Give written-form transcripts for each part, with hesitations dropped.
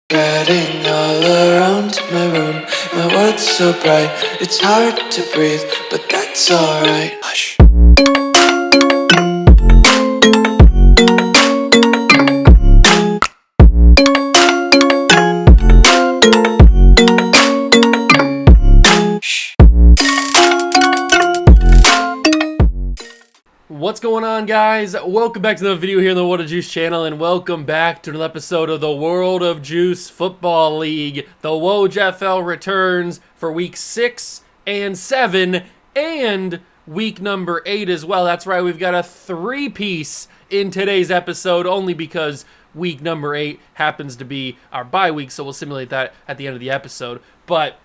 Getting all around my room, my world's so bright, it's hard to breathe, but that's alright. Hush. What's going on, guys? Welcome back to the video here on the What of Juice channel, and welcome back to another episode of the World of Juice Football League. The WOJFL returns for week 6 and 7 and week number 8 as well. That's right, we've got a 3-piece in today's episode only because week number 8 happens to be our bye week, so we'll simulate that at the end of the episode. But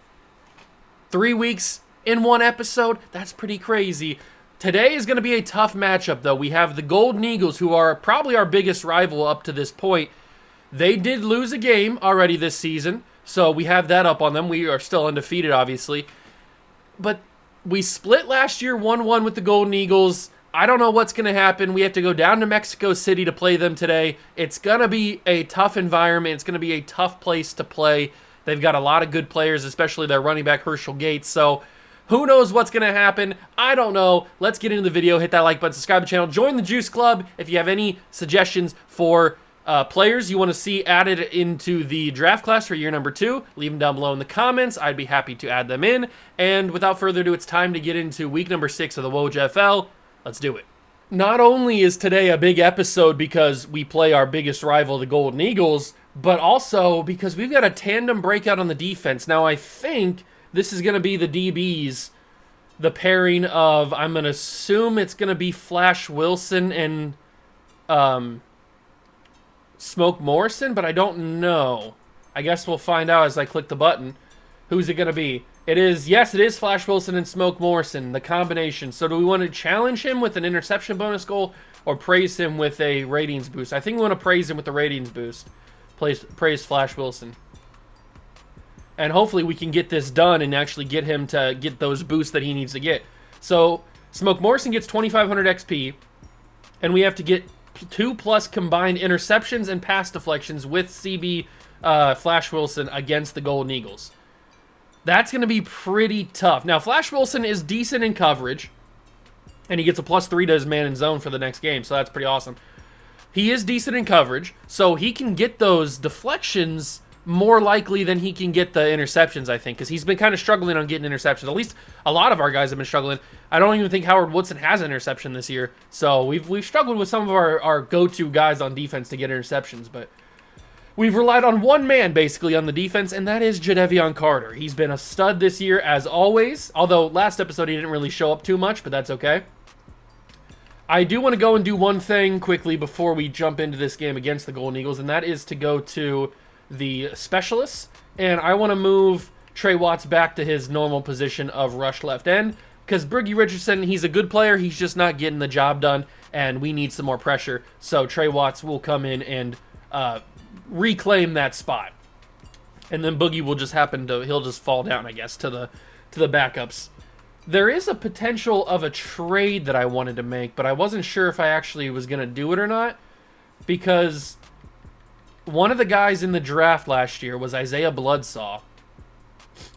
3 weeks in one episode, that's pretty crazy. Today is going to be a tough matchup, though. We have the Golden Eagles, who are probably our biggest rival up to this point. They did lose a game already this season, so we have that up on them. We are still undefeated, obviously. But we split last year 1-1 with the Golden Eagles. I don't know what's going to happen. We have to go down to Mexico City to play them today. It's going to be a tough environment. It's going to be a tough place to play. They've got a lot of good players, especially their running back, Herschel Gates, so who knows what's going to happen? I don't know. Let's get into the video. Hit that like button, subscribe to the channel, join the Juice Club. If you have any suggestions for players you want to see added into the draft class for year number 2, leave them down below in the comments. I'd be happy to add them in. And without further ado, it's time to get into week number 6 of the WOJFL. Let's do it. Not only is today a big episode because we play our biggest rival, the Golden Eagles, but also because we've got a tandem breakout on the defense. Now, I think this is going to be the DBs, the pairing of, I'm going to assume it's going to be Flash Wilson and Smoke Morrison, but I don't know. I guess we'll find out as I click the button. Who's it going to be? Yes, it is Flash Wilson and Smoke Morrison, the combination. So do we want to challenge him with an interception bonus goal or praise him with a ratings boost? I think we want to praise him with the ratings boost. Praise Flash Wilson. And hopefully we can get this done and actually get him to get those boosts that he needs to get. So Smoke Morrison gets 2,500 XP, and we have to get 2+ combined interceptions and pass deflections with CB Flash Wilson against the Golden Eagles. That's going to be pretty tough. Now, Flash Wilson is decent in coverage, and he gets a +3 to his man in zone for the next game, so that's pretty awesome. He is decent in coverage, so he can get those deflections more likely than he can get the interceptions, I think, because he's been kind of struggling on getting interceptions. At least a lot of our guys have been struggling. I don't even think Howard Woodson has an interception this year, so we've struggled with some of our go-to guys on defense to get interceptions, but we've relied on one man, basically, on the defense, and that is Jadeveon Carter. He's been a stud this year, as always, although last episode he didn't really show up too much, but that's okay. I do want to go and do one thing quickly before we jump into this game against the Golden Eagles, and that is to go to the specialists, and I want to move Trey Watts back to his normal position of rush left end, because Boogie Richardson, he's a good player, he's just not getting the job done, and we need some more pressure, so Trey Watts will come in and reclaim that spot, and then Boogie will just he'll just fall down, I guess, to the backups. There is a potential of a trade that I wanted to make, but I wasn't sure if I actually was going to do it or not, because one of the guys in the draft last year was Isaiah Bloodsaw,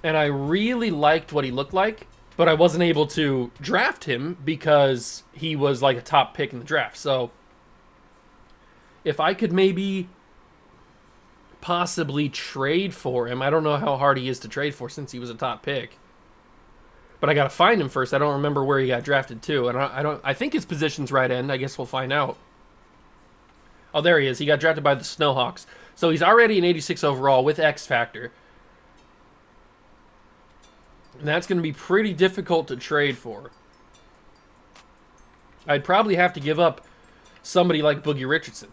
and I really liked what he looked like, but I wasn't able to draft him because he was like a top pick in the draft. So if I could maybe possibly trade for him, I don't know how hard he is to trade for since he was a top pick, but I got to find him first. I don't remember where he got drafted to, and I think his position's right end. I guess we'll find out. Oh, there he is. He got drafted by the Snowhawks. So he's already an 86 overall with X Factor. And that's going to be pretty difficult to trade for. I'd probably have to give up somebody like Boogie Richardson.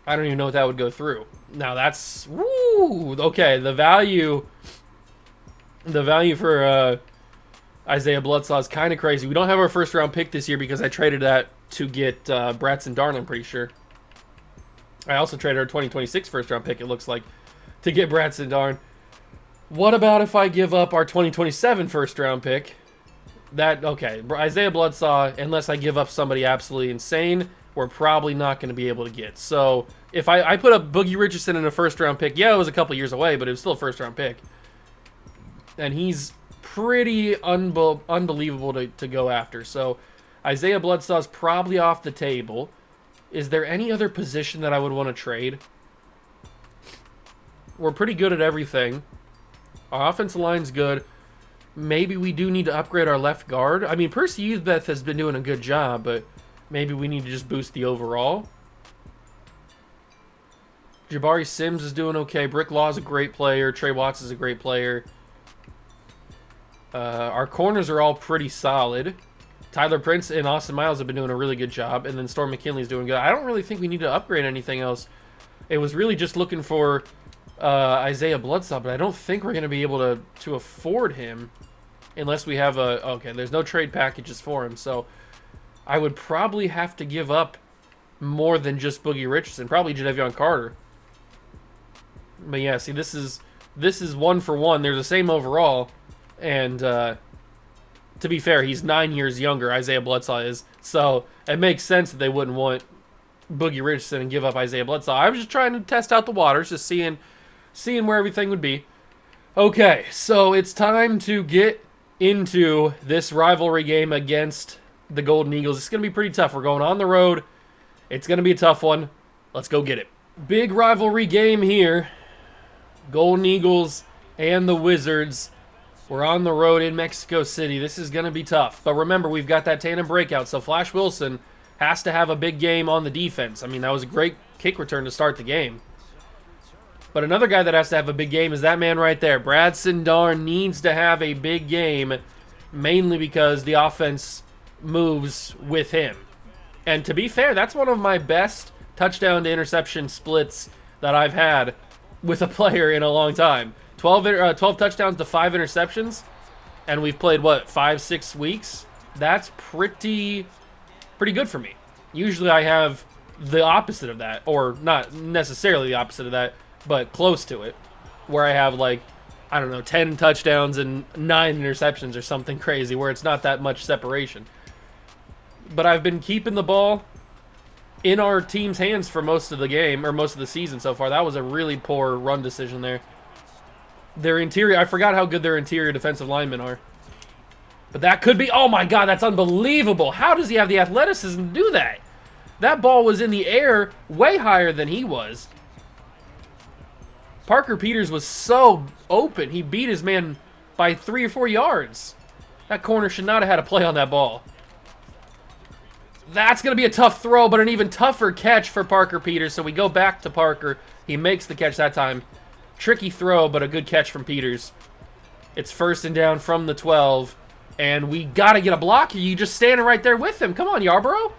I don't even know if that would go through. Now that's... Woo! Okay, the value for Isaiah Bloodsaw is kind of crazy. We don't have our first round pick this year because I traded that to get Bratson Darn, I'm pretty sure. I also traded our 2026 first round pick, it looks like, to get Bratson Darn. What about if I give up our 2027 first round pick? Okay, Isaiah Bloodsaw, unless I give up somebody absolutely insane, we're probably not going to be able to get. So if I put up Boogie Richardson in a first-round pick, yeah, it was a couple years away, but it was still a first-round pick. And he's pretty unbelievable to go after. So Isaiah Bledsow's probably off the table. Is there any other position that I would want to trade? We're pretty good at everything. Our offensive line's good. Maybe we do need to upgrade our left guard. I mean, Percy Uzbeth has been doing a good job, but maybe we need to just boost the overall. Jabari Sims is doing okay. Brick Law's a great player. Trey Watts is a great player. Our corners are all pretty solid. Tyler Prince and Austin Miles have been doing a really good job, and then Storm McKinley's doing good. I don't really think we need to upgrade anything else. It was really just looking for Isaiah Bledsoe, but I don't think we're going to be able to afford him unless we have a... Okay, there's no trade packages for him, so I would probably have to give up more than just Boogie Richardson, probably Jadeveon Carter. But yeah, see, this is 1-for-1. They're the same overall, and to be fair, he's 9 years younger, Isaiah Bledsoe is, so it makes sense that they wouldn't want Boogie Richardson and give up Isaiah Bledsoe. I was just trying to test out the waters, just seeing where everything would be. Okay, so it's time to get into this rivalry game against the Golden Eagles. It's going to be pretty tough. We're going on the road. It's going to be a tough one. Let's go get it. Big rivalry game here. Golden Eagles and the Wizards. We're on the road in Mexico City. This is going to be tough. But remember, we've got that tandem breakout, so Flash Wilson has to have a big game on the defense. I mean, that was a great kick return to start the game. But another guy that has to have a big game is that man right there. Bradson Darn needs to have a big game, mainly because the offense moves with him. And to be fair, that's one of my best touchdown to interception splits that I've had with a player in a long time. 12 touchdowns to 5 interceptions, and we've played, what, 5-6 weeks? That's pretty good for me. Usually I have the opposite of that, or not necessarily the opposite of that, but close to it, where I have, like, I don't know, 10 touchdowns and 9 interceptions or something crazy, where it's not that much separation. But I've been keeping the ball in our team's hands for most of the game, or most of the season so far. That was a really poor run decision there. Their interior, I forgot how good their interior defensive linemen are. But that could be, oh my God, that's unbelievable. How does he have the athleticism to do that? That ball was in the air way higher than he was. Parker Peters was so open. He beat his man by 3 or 4 yards. That corner should not have had a play on that ball. That's going to be a tough throw, but an even tougher catch for Parker Peters. So we go back to Parker. He makes the catch that time. Tricky throw, but a good catch from Peters. It's 1st and down from the 12. And we got to get a block here. You just standing right there with him. Come on, Yarborough.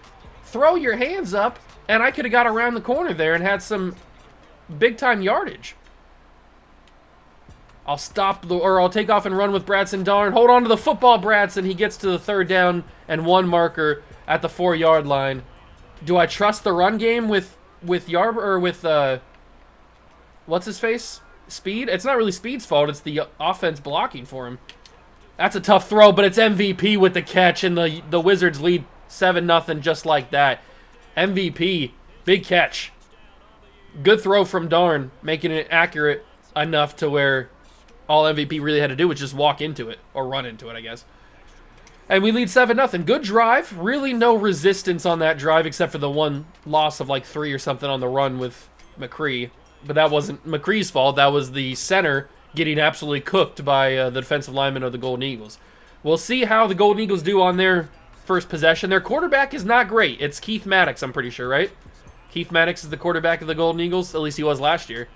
Throw your hands up. And I could have got around the corner there and had some big-time yardage. I'll take off and run with Bradson Darn. Hold on to the football, Bradson. He gets to the 3rd down and 1 marker at the 4-yard line. Do I trust the run game with Yarborough, or with what's his face? Speed? It's not really Speed's fault. It's the offense blocking for him. That's a tough throw, but it's MVP with the catch, and the Wizards lead 7-0 just like that. MVP, big catch. Good throw from Darn, making it accurate enough to where all MVP really had to do was just walk into it, or run into it, I guess. And we lead 7-0. Good drive. Really no resistance on that drive except for the one loss of like 3 or something on the run with McCree. But that wasn't McCree's fault. That was the center getting absolutely cooked by the defensive lineman of the Golden Eagles. We'll see how the Golden Eagles do on their first possession. Their quarterback is not great. It's Keith Maddox, I'm pretty sure, right? Keith Maddox is the quarterback of the Golden Eagles. At least he was last year.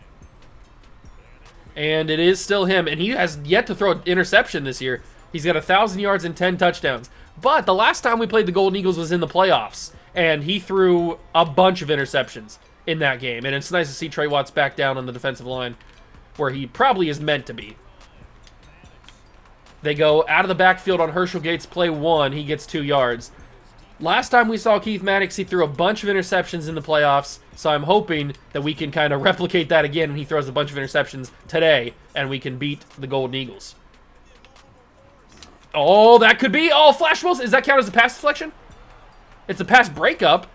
And it is still him. And he has yet to throw an interception this year. He's got 1,000 yards and 10 touchdowns. But the last time we played the Golden Eagles was in the playoffs. And he threw a bunch of interceptions in that game. And it's nice to see Trey Watts back down on the defensive line, where he probably is meant to be. They go out of the backfield on Herschel Gates, play 1. He gets 2 yards. Last time we saw Keith Maddox, he threw a bunch of interceptions in the playoffs, so I'm hoping that we can kind of replicate that again, and he throws a bunch of interceptions today, and we can beat the Golden Eagles. Oh, that could be... Oh, Flash Wilson. Does that count as a pass deflection? It's a pass breakup.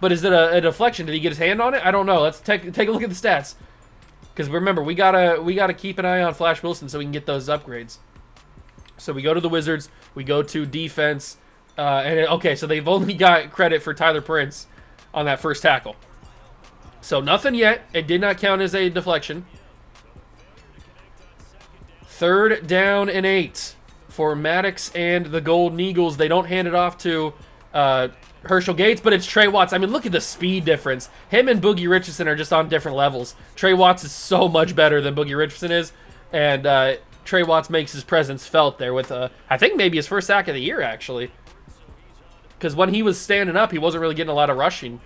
But is it a deflection? Did he get his hand on it? I don't know. Let's take a look at the stats. Because remember, we gotta keep an eye on Flash Wilson so we can get those upgrades. So we go to the Wizards. We go to defense. Okay, so they've only got credit for Tyler Prince on that first tackle. So nothing yet. It did not count as a deflection. 3rd down and 8 for Maddox and the Golden Eagles. They don't hand it off to Herschel Gates, but it's Trey Watts. I mean, look at the speed difference. Him and Boogie Richardson are just on different levels. Trey Watts is so much better than Boogie Richardson is, and Trey Watts makes his presence felt there with, I think, maybe his first sack of the year, actually. Because when he was standing up, he wasn't really getting a lot of rushing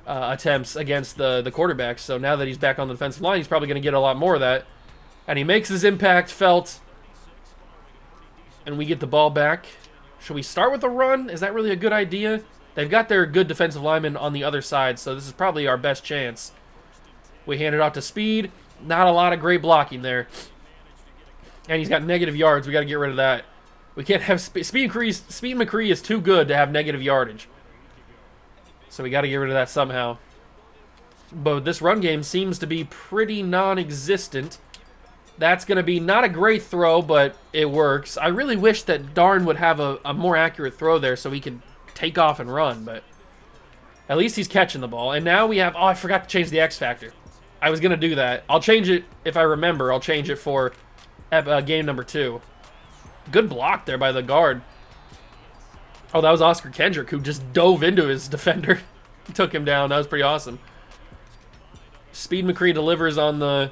attempts against the quarterbacks. So now that he's back on the defensive line, he's probably going to get a lot more of that. And he makes his impact felt. And we get the ball back. Should we start with a run? Is that really a good idea? They've got their good defensive linemen on the other side, so this is probably our best chance. We hand it off to Speed. Not a lot of great blocking there. And he's got negative yards. We got to get rid of that. We can't have Speed McCree is too good to have negative yardage. So we got to get rid of that somehow. But this run game seems to be pretty non-existent. That's going to be not a great throw, but it works. I really wish that Darn would have a more accurate throw there so he could take off and run, but at least he's catching the ball. And now we have, oh, I forgot to change the X Factor. I was going to do that. I'll change it if I remember. I'll change it for game number 2. Good block there by the guard. Oh, that was Oscar Kendrick who just dove into his defender. Took him down. That was pretty awesome. Speed McCree delivers on the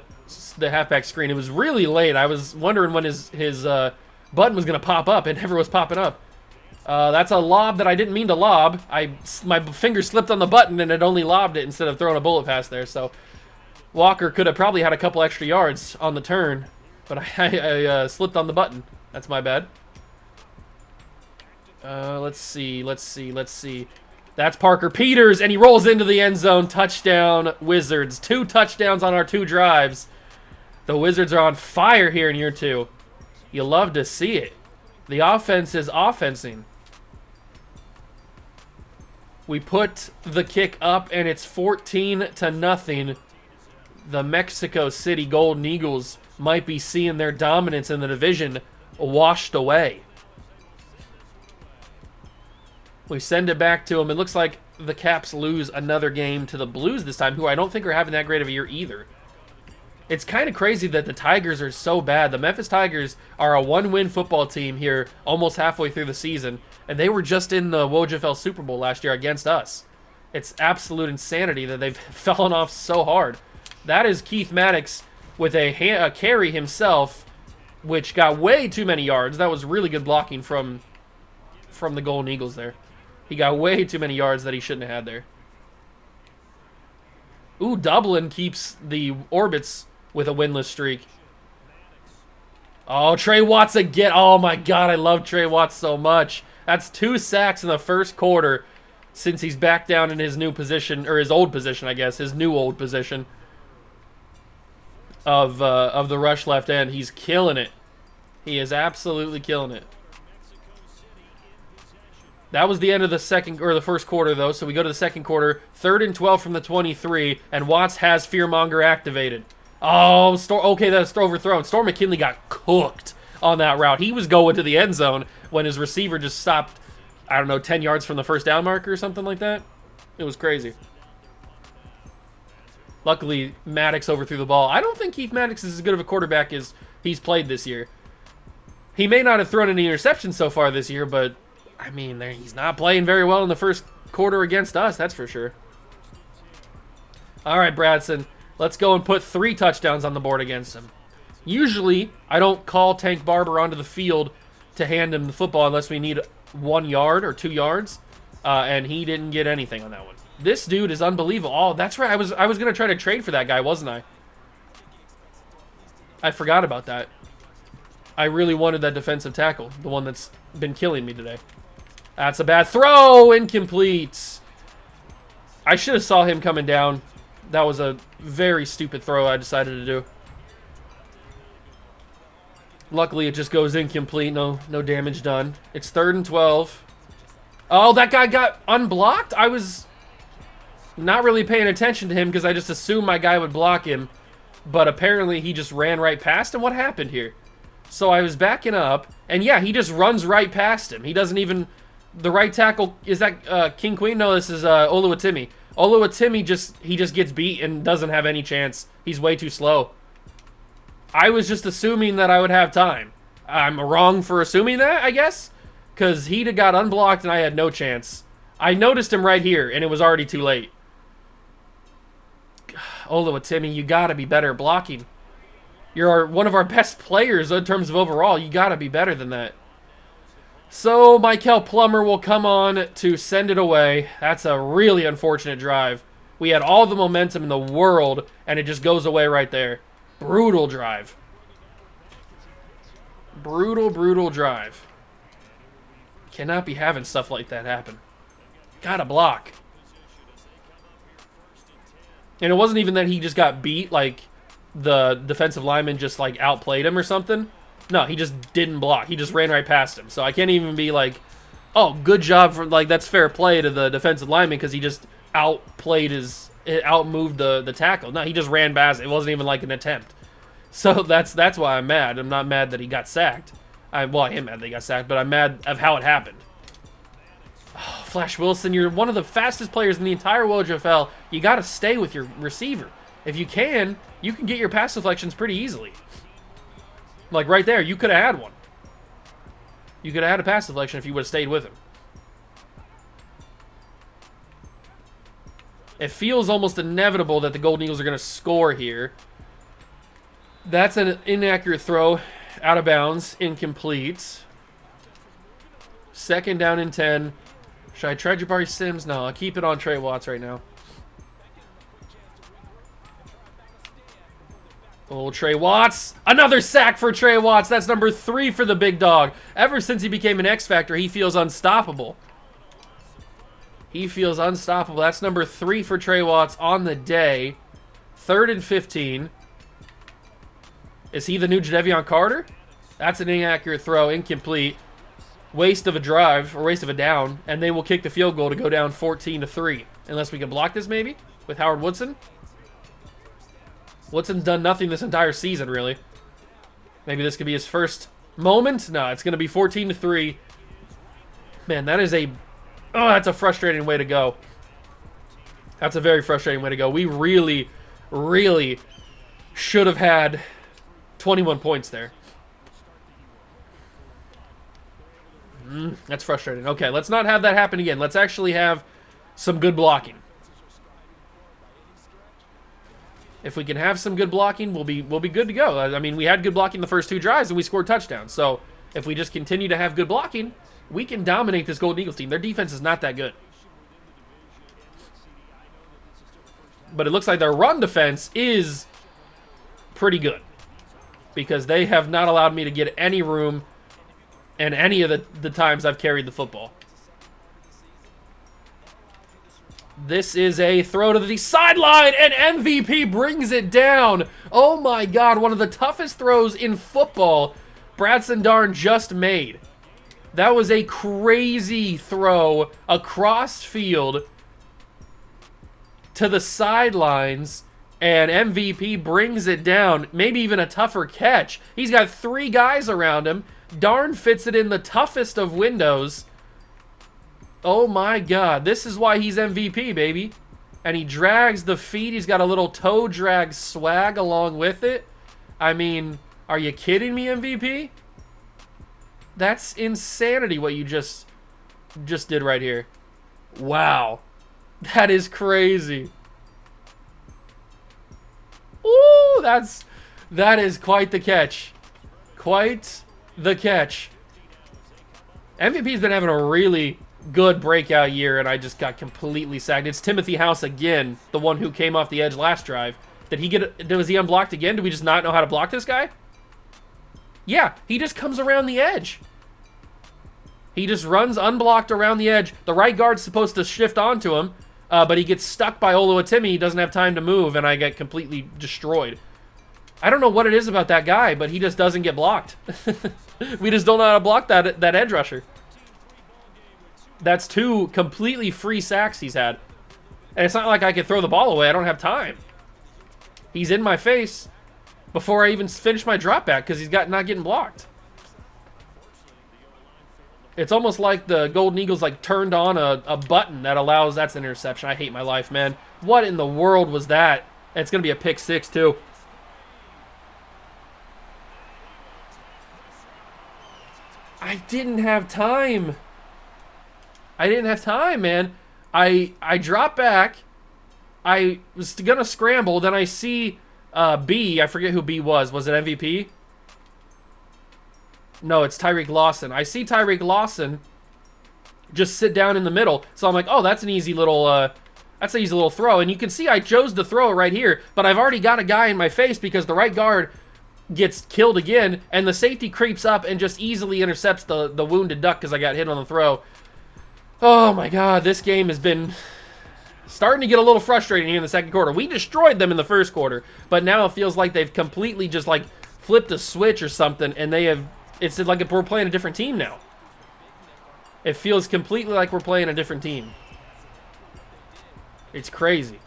halfback screen. It was really late. I was wondering when his button was going to pop up. It never was popping up. That's a lob that I didn't mean to lob. My finger slipped on the button and it only lobbed it instead of throwing a bullet pass there. So Walker could have probably had a couple extra yards on the turn, but I slipped on the button. That's my bad. Let's see. That's Parker Peters, and he rolls into the end zone. Touchdown, Wizards. 2 touchdowns on our 2 drives. The Wizards are on fire here in year 2. You love to see it. The offense is offensing. We put the kick up, and it's 14-0. The Mexico City Golden Eagles might be seeing their dominance in the division washed away. We send it back to them. It looks like the Caps lose another game to the Blues this time, who I don't think are having that great of a year either. It's kind of crazy that the Tigers are so bad. The Memphis Tigers are a 1-win football team here almost halfway through the season, and they were just in the WOJFL Super Bowl last year against us. It's absolute insanity that they've fallen off so hard. That is Keith Maddox with a carry himself, which got way too many yards. That was really good blocking from the Golden Eagles there. He got way too many yards that he shouldn't have had there. Ooh, Dublin keeps the Orbits with a winless streak. Oh, Trey Watts again. Oh, my God, I love Trey Watts so much. That's 2 sacks in the first quarter since he's back down in his new position, or his old position, I guess, his new old position of the rush left end. He's killing it. He is absolutely killing it. That was the end of the first quarter, though, so we go to the second quarter. 3rd and 12 from the 23, and Watts has Fearmonger activated. Oh, okay, that's overthrown. Storm McKinley got cooked on that route. He was going to the end zone when his receiver just stopped, I don't know, 10 yards from the first down marker or something like that. It was crazy. Luckily, Maddox overthrew the ball. I don't think Keith Maddox is as good of a quarterback as he's played this year. He may not have thrown any interceptions so far this year, but I mean, he's not playing very well in the first quarter against us, that's for sure. All right, Bradson, let's go and put 3 touchdowns on the board against him. Usually, I don't call Tank Barber onto the field to hand him the football unless we need 1 yard or 2 yards, and he didn't get anything on that one. This dude is unbelievable. Oh, that's right. I was going to try to trade for that guy, wasn't I? I forgot about that. I really wanted that defensive tackle, the one that's been killing me today. That's a bad throw. Incomplete. I should have saw him coming down. That was a very stupid throw I decided to do. Luckily, it just goes incomplete. No damage done. It's 3rd and 12. Oh, that guy got unblocked? Not really paying attention to him because I just assumed my guy would block him. But apparently he just ran right past him. What happened here? So I was backing up, and yeah, he just runs right past him. He doesn't even... The right tackle... Is that King Queen? No, this is Oluwatimi. Oluwatimi he just gets beat and doesn't have any chance. He's way too slow. I was just assuming that I would have time. I'm wrong for assuming that, I guess? Because he got unblocked and I had no chance. I noticed him right here, and it was already too late. Oluwatimi, you gotta be better at blocking. You're one of our best players in terms of overall. You gotta be better than that. So, Michael Plummer will come on to send it away. That's a really unfortunate drive. We had all the momentum in the world, and it just goes away right there. Brutal drive. Brutal, brutal drive. Cannot be having stuff like that happen. Gotta block. And it wasn't even that he just got beat, like the defensive lineman just like outplayed him or something. No, he just didn't block. He just ran right past him. So I can't even be like, oh, good job for, like, that's fair play to the defensive lineman because he just outmoved the tackle. No, he just ran past it. It wasn't even like an attempt. So that's why I'm mad. I'm not mad that he got sacked. Well, I am mad that he got sacked, but I'm mad of how it happened. Oh, Flash Wilson, you're one of the fastest players in the entire WOJFL. You got to stay with your receiver. If you can get your pass deflections pretty easily. Like right there, you could have had one. You could have had a pass deflection if you would have stayed with him. It feels almost inevitable that the Golden Eagles are going to score here. That's an inaccurate throw. Out of bounds. Incomplete. 2nd down and 10. Should I try Jabari Sims? No, I'll keep it on Trey Watts right now. Oh, Trey Watts. Another sack for Trey Watts. That's number 3 for the big dog. Ever since he became an X Factor, he feels unstoppable. He feels unstoppable. That's number 3 for Trey Watts on the day. 3rd and 15. Is he the new Jadeveon Carter? That's an inaccurate throw. Incomplete. Waste of a drive, or waste of a down. And they will kick the field goal to go down 14-3. Unless we can block this, maybe? With Howard Woodson? Woodson's done nothing this entire season, really. Maybe this could be his first moment? No, it's going to be 14-3. Man, that is a... Oh, that's a frustrating way to go. That's a very frustrating way to go. We really, really should have had 21 points there. That's frustrating. Okay, let's not have that happen again. Let's actually have some good blocking. If we can have some good blocking, we'll be good to go. I mean, we had good blocking the first 2 drives, and we scored touchdowns. So if we just continue to have good blocking, we can dominate this Golden Eagles team. Their defense is not that good. But it looks like their run defense is pretty good. Because they have not allowed me to get any room in any of the times I've carried the football. This is a throw to the sideline, and MVP brings it down. Oh my God, one of the toughest throws in football Bradson Darn just made. That was a crazy throw across field to the sidelines, and MVP brings it down. Maybe even a tougher catch. He's got 3 guys around him. Darn fits it in the toughest of windows. Oh my God, this is why he's MVP, baby. And he drags the feet. He's got a little toe drag swag along with it. I mean, are you kidding me, MVP? That's insanity what you just did right here. Wow. That is crazy. Ooh, that is quite the catch. Quite the catch. MVP's been having a really good breakout year, and I just got completely sacked. It's Timothy House again, the one who came off the edge last drive. Was he unblocked again? Do we just not know how to block this guy? Yeah, he just comes around the edge. He just runs unblocked around the edge. The right guard's supposed to shift onto him, but he gets stuck by Oluwatimi. He doesn't have time to move, and I get completely destroyed. I don't know what it is about that guy, but he just doesn't get blocked. We just don't know how to block that edge rusher. That's 2 completely free sacks he's had. And it's not like I could throw the ball away. I don't have time. He's in my face before I even finish my drop back because he's not getting blocked. It's almost like the Golden Eagles like turned on a button that allows... That's an interception. I hate my life, man. What in the world was that? And it's going to be a pick six, too. I didn't have time. I didn't have time, man. I drop back. I was going to scramble. Then I see B. I forget who B was. Was it MVP? No, it's Tyreek Lawson. I see Tyreek Lawson just sit down in the middle. So I'm like, oh, that's an easy little throw. And you can see I chose to throw it right here, but I've already got a guy in my face because the right guard gets killed again, and the safety creeps up and just easily intercepts the wounded duck because I got hit on the throw. Oh my God, this game has been starting to get a little frustrating here in the second quarter. We destroyed them in the first quarter, but now it feels like they've completely just like flipped a switch or something, and it's like we're playing a different team now. It feels completely like we're playing a different team. It's crazy.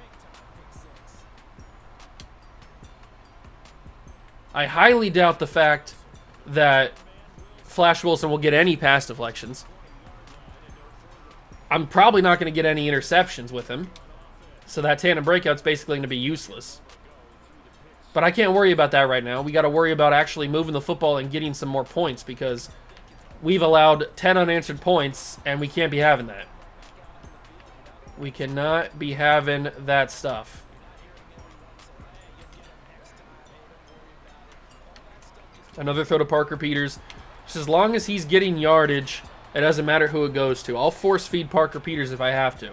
I highly doubt the fact that Flash Wilson will get any pass deflections. I'm probably not going to get any interceptions with him. So that tandem breakout's basically going to be useless. But I can't worry about that right now. We got to worry about actually moving the football and getting some more points because we've allowed 10 unanswered points and we can't be having that. We cannot be having that stuff. Another throw to Parker Peters. Just as long as he's getting yardage, it doesn't matter who it goes to. I'll force feed Parker Peters if I have to.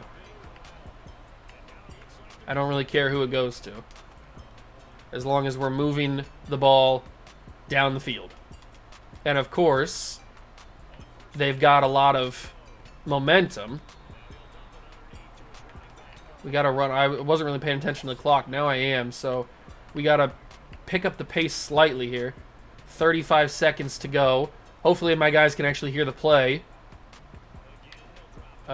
I don't really care who it goes to, as long as we're moving the ball down the field. And of course, they've got a lot of momentum. We got to run. I wasn't really paying attention to the clock. Now I am, so we got to pick up the pace slightly here. 35 seconds to go. Hopefully my guys can actually hear the play. It's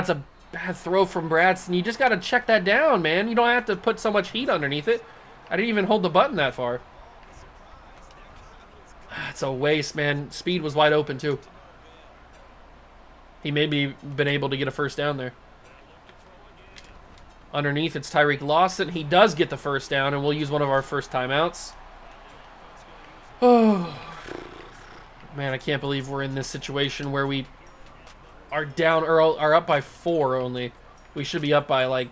a bad throw from Bradson. You just got to check that down, man. You don't have to put so much heat underneath it. I didn't even hold the button that far. It's a waste, man. Speed was wide open, too. He maybe been able to get a first down there. Underneath, it's Tyreek Lawson. He does get the first down, and we'll use one of our first timeouts. Oh, man, I can't believe we're in this situation where we are down or are up by 4 only. We should be up by like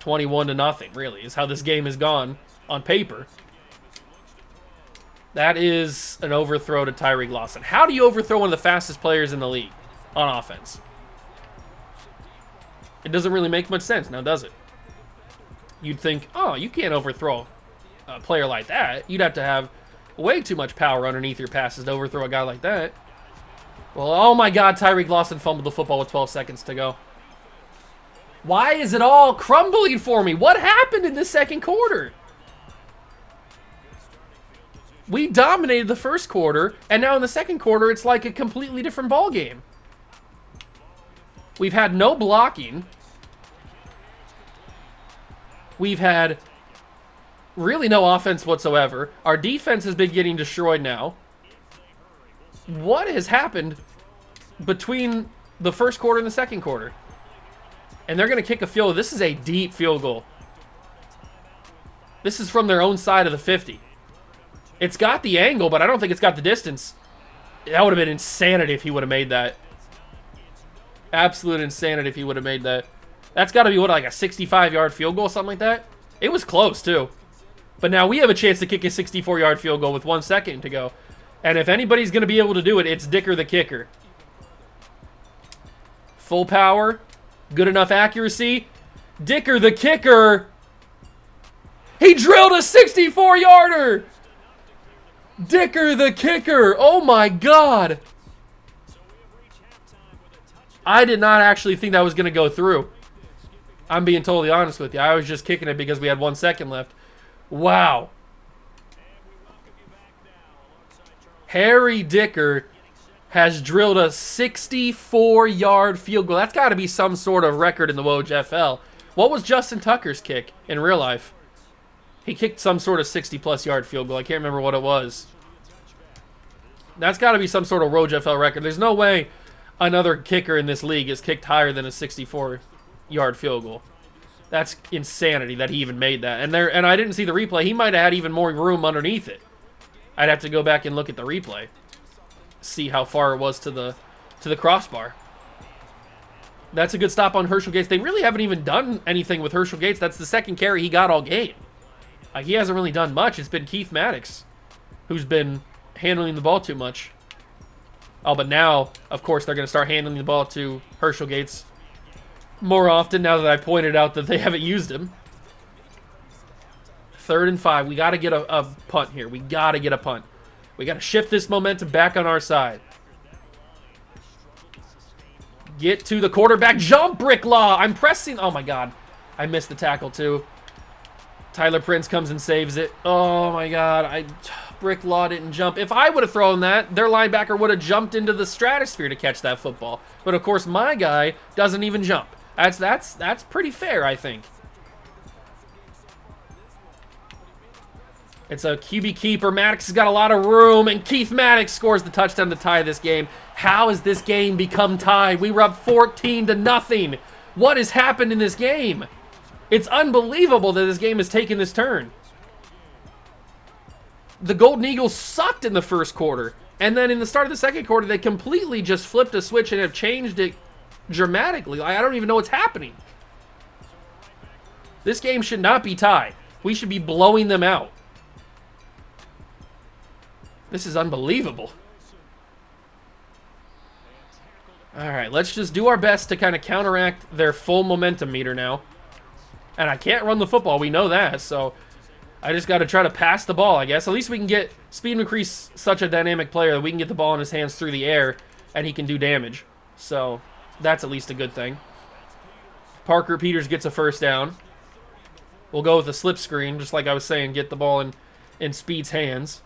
21-0, really, is how this game has gone on paper. That is an overthrow to Tyreek Lawson. How do you overthrow one of the fastest players in the league on offense? It doesn't really make much sense, now does it? You'd think, oh, you can't overthrow a player like that. You'd have to have way too much power underneath your passes to overthrow a guy like that. Well, oh my God, Tyreek Lawson fumbled the football with 12 seconds to go. Why is it all crumbling for me? What happened in this second quarter? We dominated the first quarter, and now in the second quarter, it's like a completely different ball game. We've had no blocking. We've had really no offense whatsoever. Our defense has been getting destroyed now. What has happened between the first quarter and the second quarter? And they're going to kick a field goal. This is a deep field goal. This is from their own side of the 50. It's got the angle, but I don't think it's got the distance. That would have been insanity if he would have made that. Absolute insanity if he would have made that. That's got to be, what, like a 65-yard field goal, something like that? It was close, too. But now we have a chance to kick a 64-yard field goal with 1 second to go. And if anybody's going to be able to do it, it's Dicker the kicker. Full power. Good enough accuracy. Dicker the kicker. He drilled a 64-yarder. Dicker the kicker. Oh, my God. I did not actually think that was going to go through. I'm being totally honest with you. I was just kicking it because we had 1 second left. Wow. Harry Dicker has drilled a 64-yard field goal. That's got to be some sort of record in the WOJFL. What was Justin Tucker's kick in real life? He kicked some sort of 60-plus yard field goal. I can't remember what it was. That's got to be some sort of WOJFL record. There's no way another kicker in this league is kicked higher than a 64-yard field goal. That's insanity that he even made that. And I didn't see the replay. He might have had even more room underneath it. I'd have to go back and look at the replay. See how far it was to the crossbar. That's a good stop on Herschel Gates. They really haven't even done anything with Herschel Gates. That's the second carry he got all game. He hasn't really done much. It's been Keith Maddox who's been handling the ball too much. Oh, but now, of course, they're going to start handling the ball to Herschel Gates more often now that I pointed out that they haven't used him. 3rd and 5. We got to get a punt here. We got to get a punt. We got to shift this momentum back on our side. Get to the quarterback. Jump, Bricklaw. I'm pressing. Oh, my God. I missed the tackle, too. Tyler Prince comes and saves it. Oh, my God. Bricklaw didn't jump. If I would have thrown that, their linebacker would have jumped into the stratosphere to catch that football. But, of course, my guy doesn't even jump. That's pretty fair, I think. It's a QB keeper. Maddox has got a lot of room, and Keith Maddox scores the touchdown to tie this game. How has this game become tied? We were up 14-0. What has happened in this game? It's unbelievable that this game has taken this turn. The Golden Eagles sucked in the first quarter, and then in the start of the second quarter, they completely just flipped a switch and have changed it dramatically. I don't even know what's happening. This game should not be tied. We should be blowing them out. This is unbelievable. All right, let's just do our best to kind of counteract their full momentum meter now. And I can't run the football. We know that, so I just got to try to pass the ball, I guess. At least we can get Speed McCree's such a dynamic player that we can get the ball in his hands through the air, and he can do damage. So that's at least a good thing. Parker Peters gets a first down. We'll go with a slip screen, just like I was saying, get the ball in Speed's hands.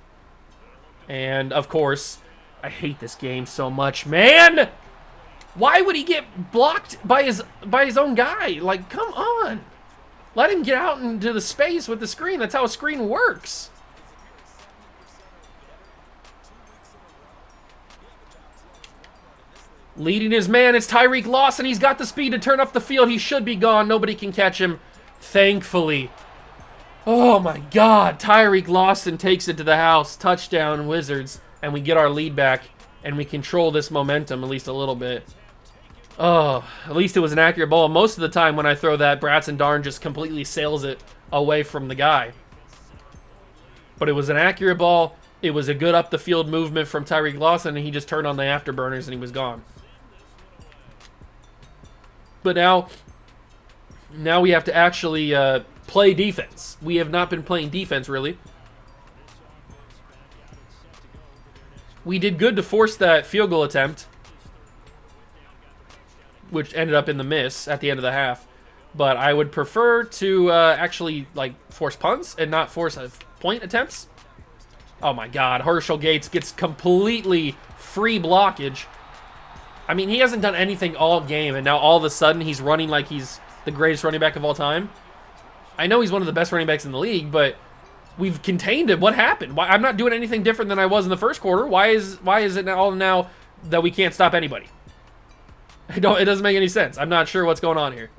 And, of course, I hate this game so much. Man! Why would he get blocked by his own guy? Like, come on. Let him get out into the space with the screen. That's how a screen works. Leading his man, it's Tyreek Lawson. He's got the speed to turn up the field. He should be gone. Nobody can catch him, thankfully. Oh, my God. Tyreek Lawson takes it to the house. Touchdown, Wizards. And we get our lead back, and we control this momentum at least a little bit. Oh, at least it was an accurate ball. Most of the time when I throw that, Bratson Darn just completely sails it away from the guy. But it was an accurate ball. It was a good up-the-field movement from Tyreek Lawson, and he just turned on the afterburners, and he was gone. But now we have to actually play defense. We have not been playing defense, really. We did good to force that field goal attempt, which ended up in the miss at the end of the half. But I would prefer to actually force punts and not force point attempts. Oh my God, Herschel Gates gets completely free blockage. I mean, he hasn't done anything all game, and now all of a sudden he's running like he's the greatest running back of all time. I know he's one of the best running backs in the league, but we've contained him. What happened? Why, I'm not doing anything different than I was in the first quarter. Why is it all now that we can't stop anybody? It doesn't make any sense. I'm not sure what's going on here.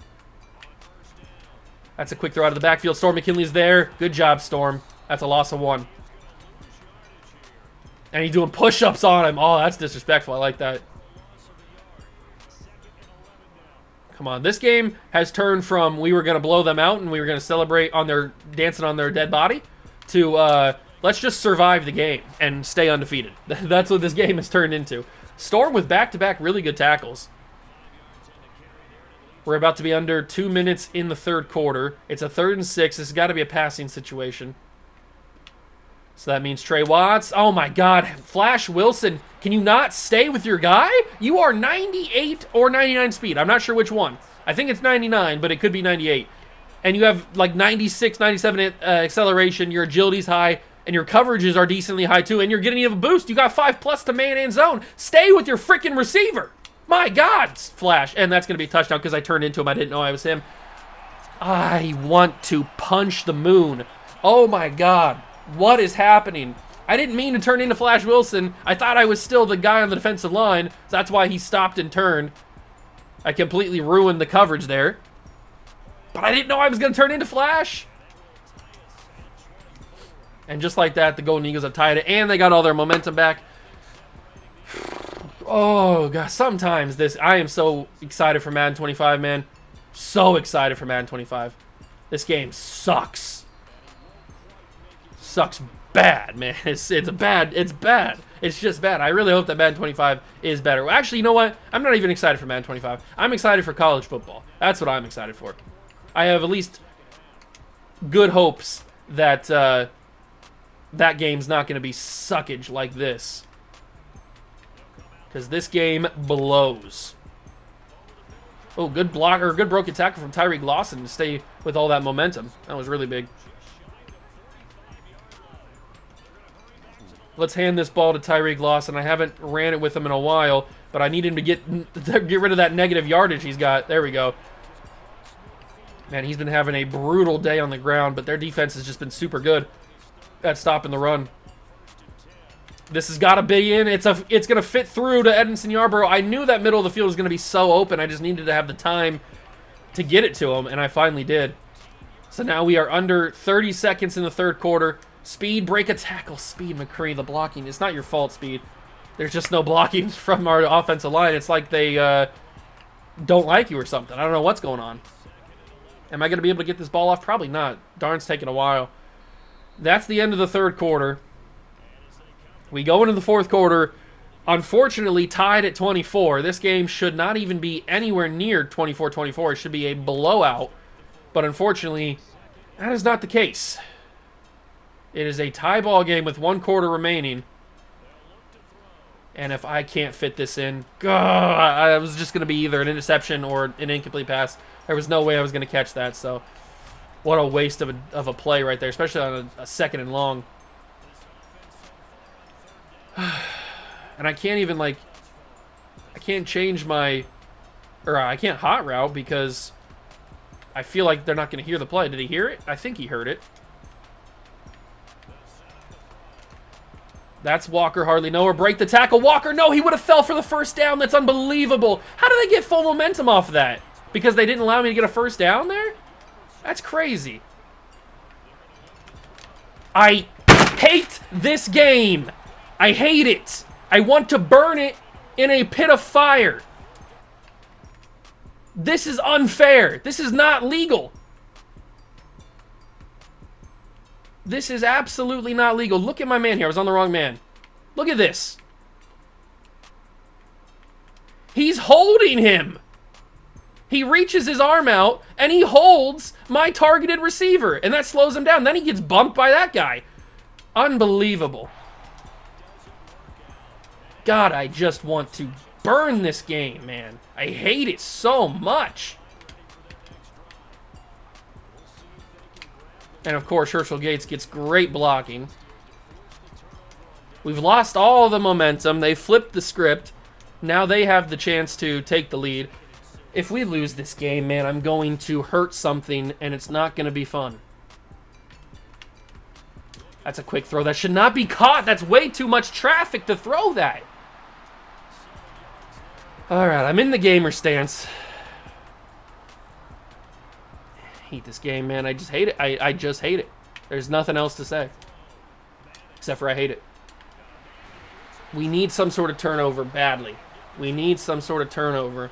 That's a quick throw out of the backfield. Storm McKinley's there. Good job, Storm. That's a loss of 1. And he's doing push-ups on him. Oh, that's disrespectful. I like that. Come on. This game has turned from we were going to blow them out and we were going to celebrate on their dancing on their dead body to let's just survive the game and stay undefeated. That's what this game has turned into. Storm with back-to-back really good tackles. We're about to be under 2 minutes in the third quarter. It's a 3rd and 6. This has got to be a passing situation. So that means Trey Watts. Oh, my God. Flash Wilson. Can you not stay with your guy? You are 98 or 99 speed. I'm not sure which one. I think it's 99, but it could be 98. And you have 96, 97 acceleration. Your agility's high. And your coverages are decently high too, and you're getting a boost. You got 5+ to man and zone. Stay with your freaking receiver. My God, flash. And that's going to be a touchdown because I turned into him. I didn't know I was him. I want to punch the moon. Oh my God. What is happening? I didn't mean to turn into Flash Wilson. I thought I was still the guy on the defensive line. So that's why he stopped and turned. I completely ruined the coverage there. But I didn't know I was going to turn into Flash. And just like that, the Golden Eagles have tied it, and they got all their momentum back. Oh, God. Sometimes I am so excited for Madden 25, man. So excited for Madden 25. This game sucks. Sucks bad, man. It's bad. It's just bad. I really hope that Madden 25 is better. Well, actually, you know what? I'm not even excited for Madden 25. I'm excited for college football. That's what I'm excited for. I have at least good hopes that that game's not going to be suckage like this. Because this game blows. Oh, good block, or good broken tackle from Tyreek Lawson to stay with all that momentum. That was really big. Let's hand this ball to Tyreek Lawson. I haven't ran it with him in a while, but I need him to get rid of that negative yardage he's got. There we go. Man, he's been having a brutal day on the ground, but their defense has just been super good at stopping the run. This has got to be in. It's going to fit through to Edinson Yarborough. I knew that middle of the field was going to be so open. I just needed to have the time to get it to him, and I finally did. So now we are under 30 seconds in the third quarter. Speed, break a tackle. Speed, McCree, the blocking. It's not your fault, Speed. There's just no blocking from our offensive line. It's like they don't like you or something. I don't know what's going on. Am I going to be able to get this ball off? Probably not. Darn's taking a while. That's the end of the third quarter. We go into the fourth quarter, unfortunately tied at 24. This game should not even be anywhere near 24-24. It should be a blowout. But unfortunately, that is not the case. It is a tie ball game with 1 quarter remaining. And if I can't fit this in, God, it was just going to be either an interception or an incomplete pass. There was no way I was going to catch that, so what a waste of a play right there, especially on a second and long. And I can't even, I can't change I can't hot route because I feel like they're not going to hear the play. Did he hear it? I think he heard it. That's Walker hardly nowhere. Break the tackle. Walker, no, he would have fell for the first down. That's unbelievable. How did they get full momentum off of that? Because they didn't allow me to get a first down there? That's crazy. I hate this game. I hate it. I want to burn it in a pit of fire. This is unfair. This is not legal. This is absolutely not legal. Look at my man here. I was on the wrong man. Look at this. He's holding him. He reaches his arm out, and he holds my targeted receiver, and that slows him down. Then he gets bumped by that guy. Unbelievable. God, I just want to burn this game, man. I hate it so much. And, of course, Herschel Gates gets great blocking. We've lost all the momentum. They flipped the script. Now they have the chance to take the lead. If we lose this game, man, I'm going to hurt something, and it's not going to be fun. That's a quick throw. That should not be caught. That's way too much traffic to throw that. All right, I'm in the gamer stance. Hate this game, man. I just hate it. I just hate it. There's nothing else to say. Except for I hate it. We need some sort of turnover badly. We need some sort of turnover.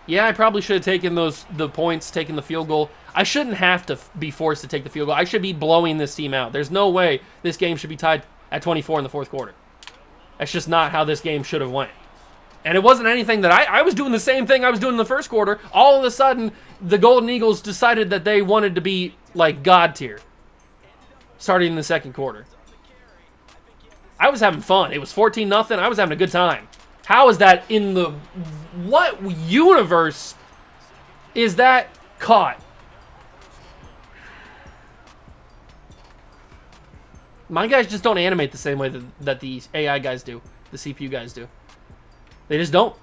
Yeah, I probably should have taken the points, taken the field goal. I shouldn't have to be forced to take the field goal. I should be blowing this team out. There's no way this game should be tied at 24 in the fourth quarter. That's just not how this game should have went. And it wasn't anything that I was doing the same thing I was doing in the first quarter. All of a sudden, the Golden Eagles decided that they wanted to be like God tier. Starting in the second quarter. I was having fun. It was 14-0. I was having a good time. How is that in the... What universe is that caught? My guys just don't animate the same way that the AI guys do, the CPU guys do. They just don't.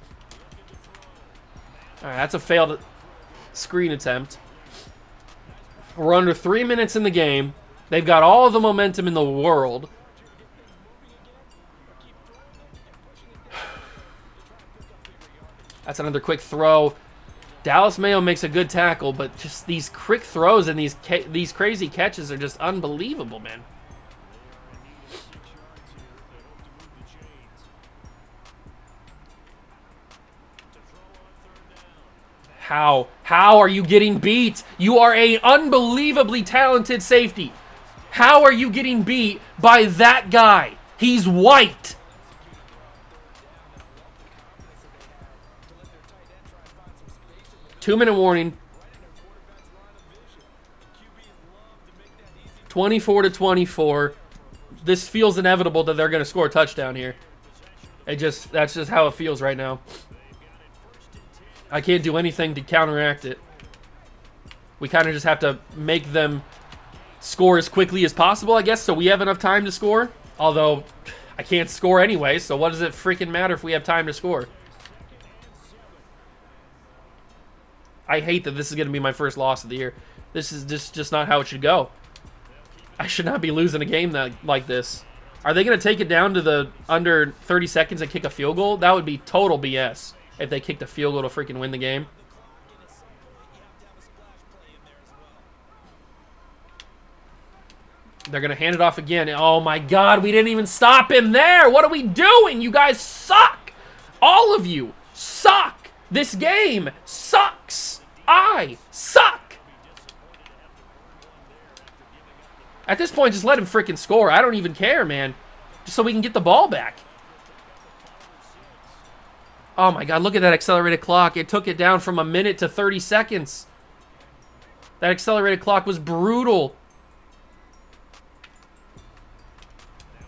All right, that's a failed screen attempt. We're under 3 minutes in the game. They've got all the momentum in the world. That's another quick throw. Dallas Mayo makes a good tackle, but just these quick throws and these crazy catches are just unbelievable, man. How? How are you getting beat? You are an unbelievably talented safety. How are you getting beat by that guy? He's white. Two-minute warning. 24-24. This feels inevitable that they're going to score a touchdown here. That's just how it feels right now. I can't do anything to counteract it. We kind of just have to make them score as quickly as possible, I guess, so we have enough time to score. Although, I can't score anyway, so what does it freaking matter if we have time to score? I hate that this is going to be my first loss of the year. This is just not how it should go. I should not be losing a game like this. Are they going to take it down to the under 30 seconds and kick a field goal? That would be total BS. If they kicked a field goal to freaking win the game. They're going to hand it off again. Oh my God, we didn't even stop him there. What are we doing? You guys suck. All of you suck. This game sucks. I suck. At this point, just let him freaking score. I don't even care, man. Just so we can get the ball back. Oh my God, look at that accelerated clock. It took it down from a minute to 30 seconds. That accelerated clock was brutal.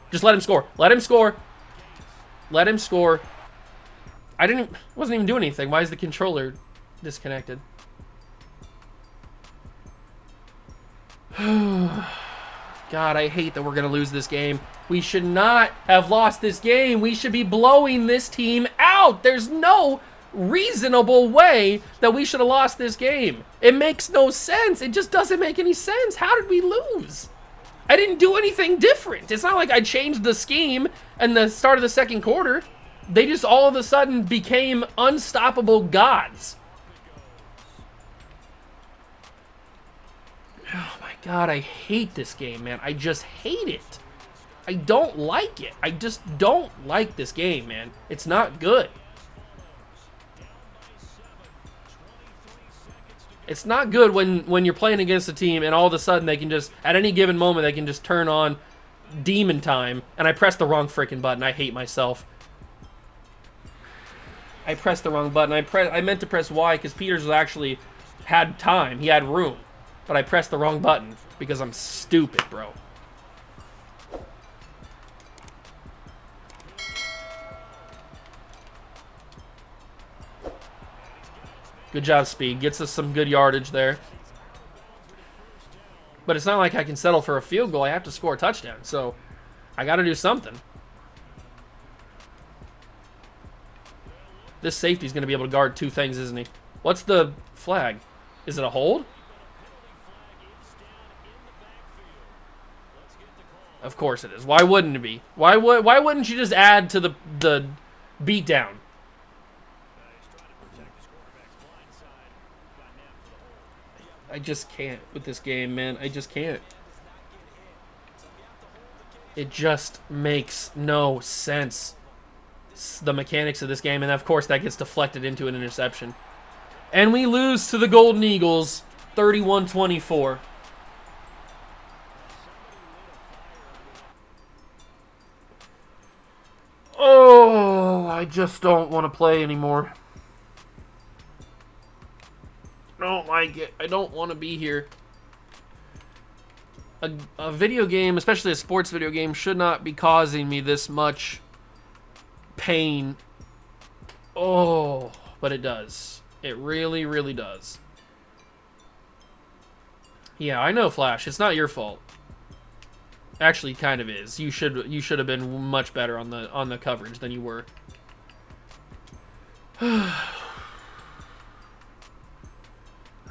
Just let him score. Let him score. Let him score. Wasn't even doing anything. Why is the controller disconnected? God, I hate that we're going to lose this game. We should not have lost this game. We should be blowing this team out. There's no reasonable way that we should have lost this game. It makes no sense. It just doesn't make any sense. How did we lose? I didn't do anything different. It's not like I changed the scheme in the start of the second quarter. They just all of a sudden became unstoppable gods. Oh my God, I hate this game, man. I just hate it. I don't like it. I just don't like this game, man. It's not good. It's not good when you're playing against a team and all of a sudden they can just, at any given moment, they can just turn on demon time. And I pressed the wrong freaking button. I hate myself. I pressed the wrong button. I meant to press Y because Peters actually had time. He had room. But I pressed the wrong button because I'm stupid, bro. Good job, Speed. Gets us some good yardage there. But it's not like I can settle for a field goal. I have to score a touchdown. So I got to do something. This safety's going to be able to guard two things, isn't he? What's the flag? Is it a hold? Of course it is. Why wouldn't it be? Why wouldn't you just add to the beatdown? I just can't with this game, man. I just can't. It just makes no sense. The mechanics of this game, and of course that gets deflected into an interception. And we lose to the Golden Eagles, 31-24. Oh, I just don't want to play anymore. I don't like it. I don't want to be here. A video game, especially a sports video game, should not be causing me this much pain. Oh, but it does. It really, really does. Yeah, I know, Flash. It's not your fault. Actually, kind of is. You should have been much better on the coverage than you were.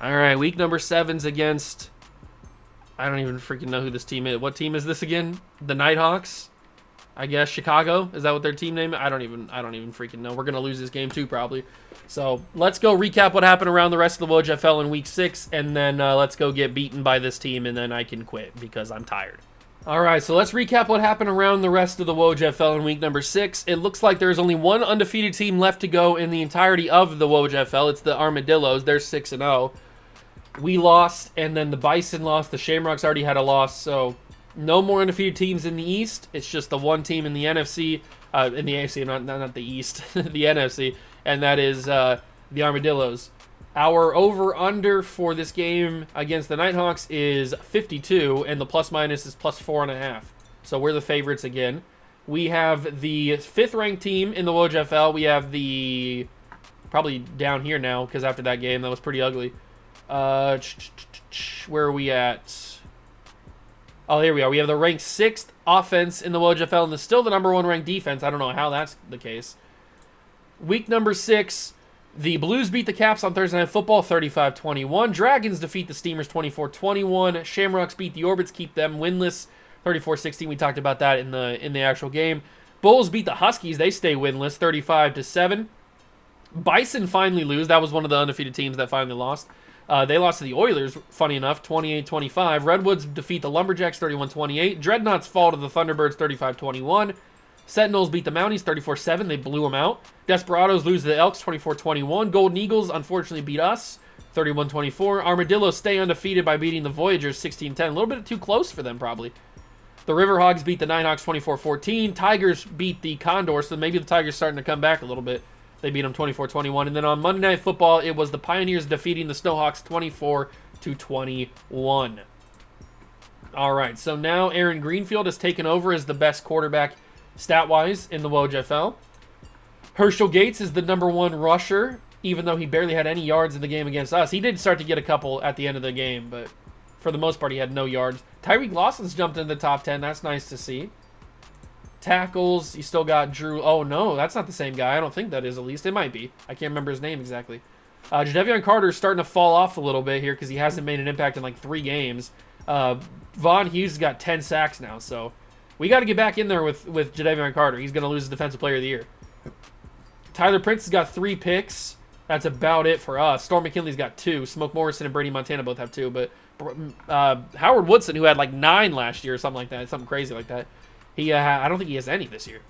All right, week number 7's against. I don't even freaking know who this team is. What team is this again? The Nighthawks, I guess. Chicago, is that what their team name is? I don't even freaking know. We're gonna lose this game too probably. So let's go recap what happened around the rest of the WOJFL in week 6, and then let's go get beaten by this team, and then I can quit because I'm tired. All right, so let's recap what happened around the rest of the WOJFL in week number 6. It looks like there's only one undefeated team left to go in the entirety of the WOJFL. It's the Armadillos. They're 6-0. We lost, and then the Bison lost. The Shamrocks already had a loss, so no more undefeated teams in the East. It's just the one team in the NFC, in the AFC, not the East, the NFC, and that is the Armadillos. Our over-under for this game against the Nighthawks is 52, and the plus-minus is +4.5. So we're the favorites again. We have the 5th-ranked team in the WOJFL. We have the... probably down here now, because after that game, that was pretty ugly. Where are we at? Oh, here we are. We have the ranked 6th offense in the WOJFL, and still the number 1 ranked defense. I don't know how that's the case. Week number 6, the Blues beat the Caps on Thursday Night Football 35-21. Dragons defeat the Steamers 24-21. Shamrocks beat the Orbits, keep them winless 34-16. We talked about that in the actual game. Bulls beat the Huskies. They stay winless 35-7. Bison finally lose. That was one of the undefeated teams that finally lost. They lost to the Oilers, funny enough, 28-25. Redwoods defeat the Lumberjacks 31-28. Dreadnoughts fall to the Thunderbirds 35-21. Sentinels beat the Mounties 34-7. They blew them out. Desperados lose to the Elks 24-21. Golden Eagles unfortunately beat us 31-24. Armadillos stay undefeated by beating the Voyagers 16-10. A little bit too close for them probably. The Riverhogs beat the Nighthawks 24-14. Tigers beat the Condors, so maybe the Tigers starting to come back a little bit. They beat them 24-21. And then on Monday Night Football, it was the Pioneers defeating the Snowhawks 24-21. All right, so now Aaron Greenfield has taken over as the best quarterback stat-wise in the WOJFL. Herschel Gates is the number 1 rusher, even though he barely had any yards in the game against us. He did start to get a couple at the end of the game, but for the most part, he had no yards. Tyreek Lawson's jumped into the top 10. That's nice to see. Tackles, you still got Drew. Oh, no, that's not the same guy. I don't think that is, at least. It might be. I can't remember his name exactly. Jadeveon Carter's starting to fall off a little bit here because he hasn't made an impact in like 3 games. Von Hughes has got 10 sacks now, so we got to get back in there with Jadeveon Carter. He's going to lose the Defensive Player of the Year. Tyler Prince has got 3 picks. That's about it for us. Storm McKinley's got 2. Smoke Morrison and Brady Montana both have 2, but Howard Woodson, who had like 9 last year or something like that, something crazy like that, I don't think he has any this year,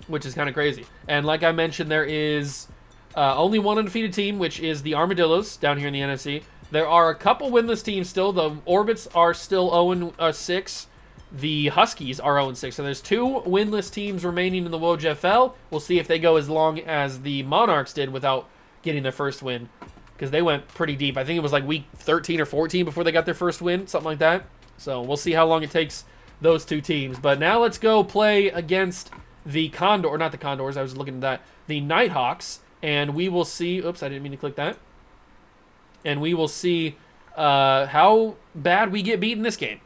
which is kind of crazy. And like I mentioned, there is only one undefeated team, which is the Armadillos down here in the NFC. There are a couple winless teams still. The Orbits are still 0-6. The Huskies are 0-6. So there's 2 winless teams remaining in the WOJFL. We'll see if they go as long as the Monarchs did without getting their first win, because they went pretty deep. I think it was like week 13 or 14 before they got their first win, something like that. So we'll see how long it takes those 2 teams. But now let's go play against the not the Condors, I was looking at that, the Nighthawks, and we will see, oops, I didn't mean to click that, and we will see how bad we get beat in this game,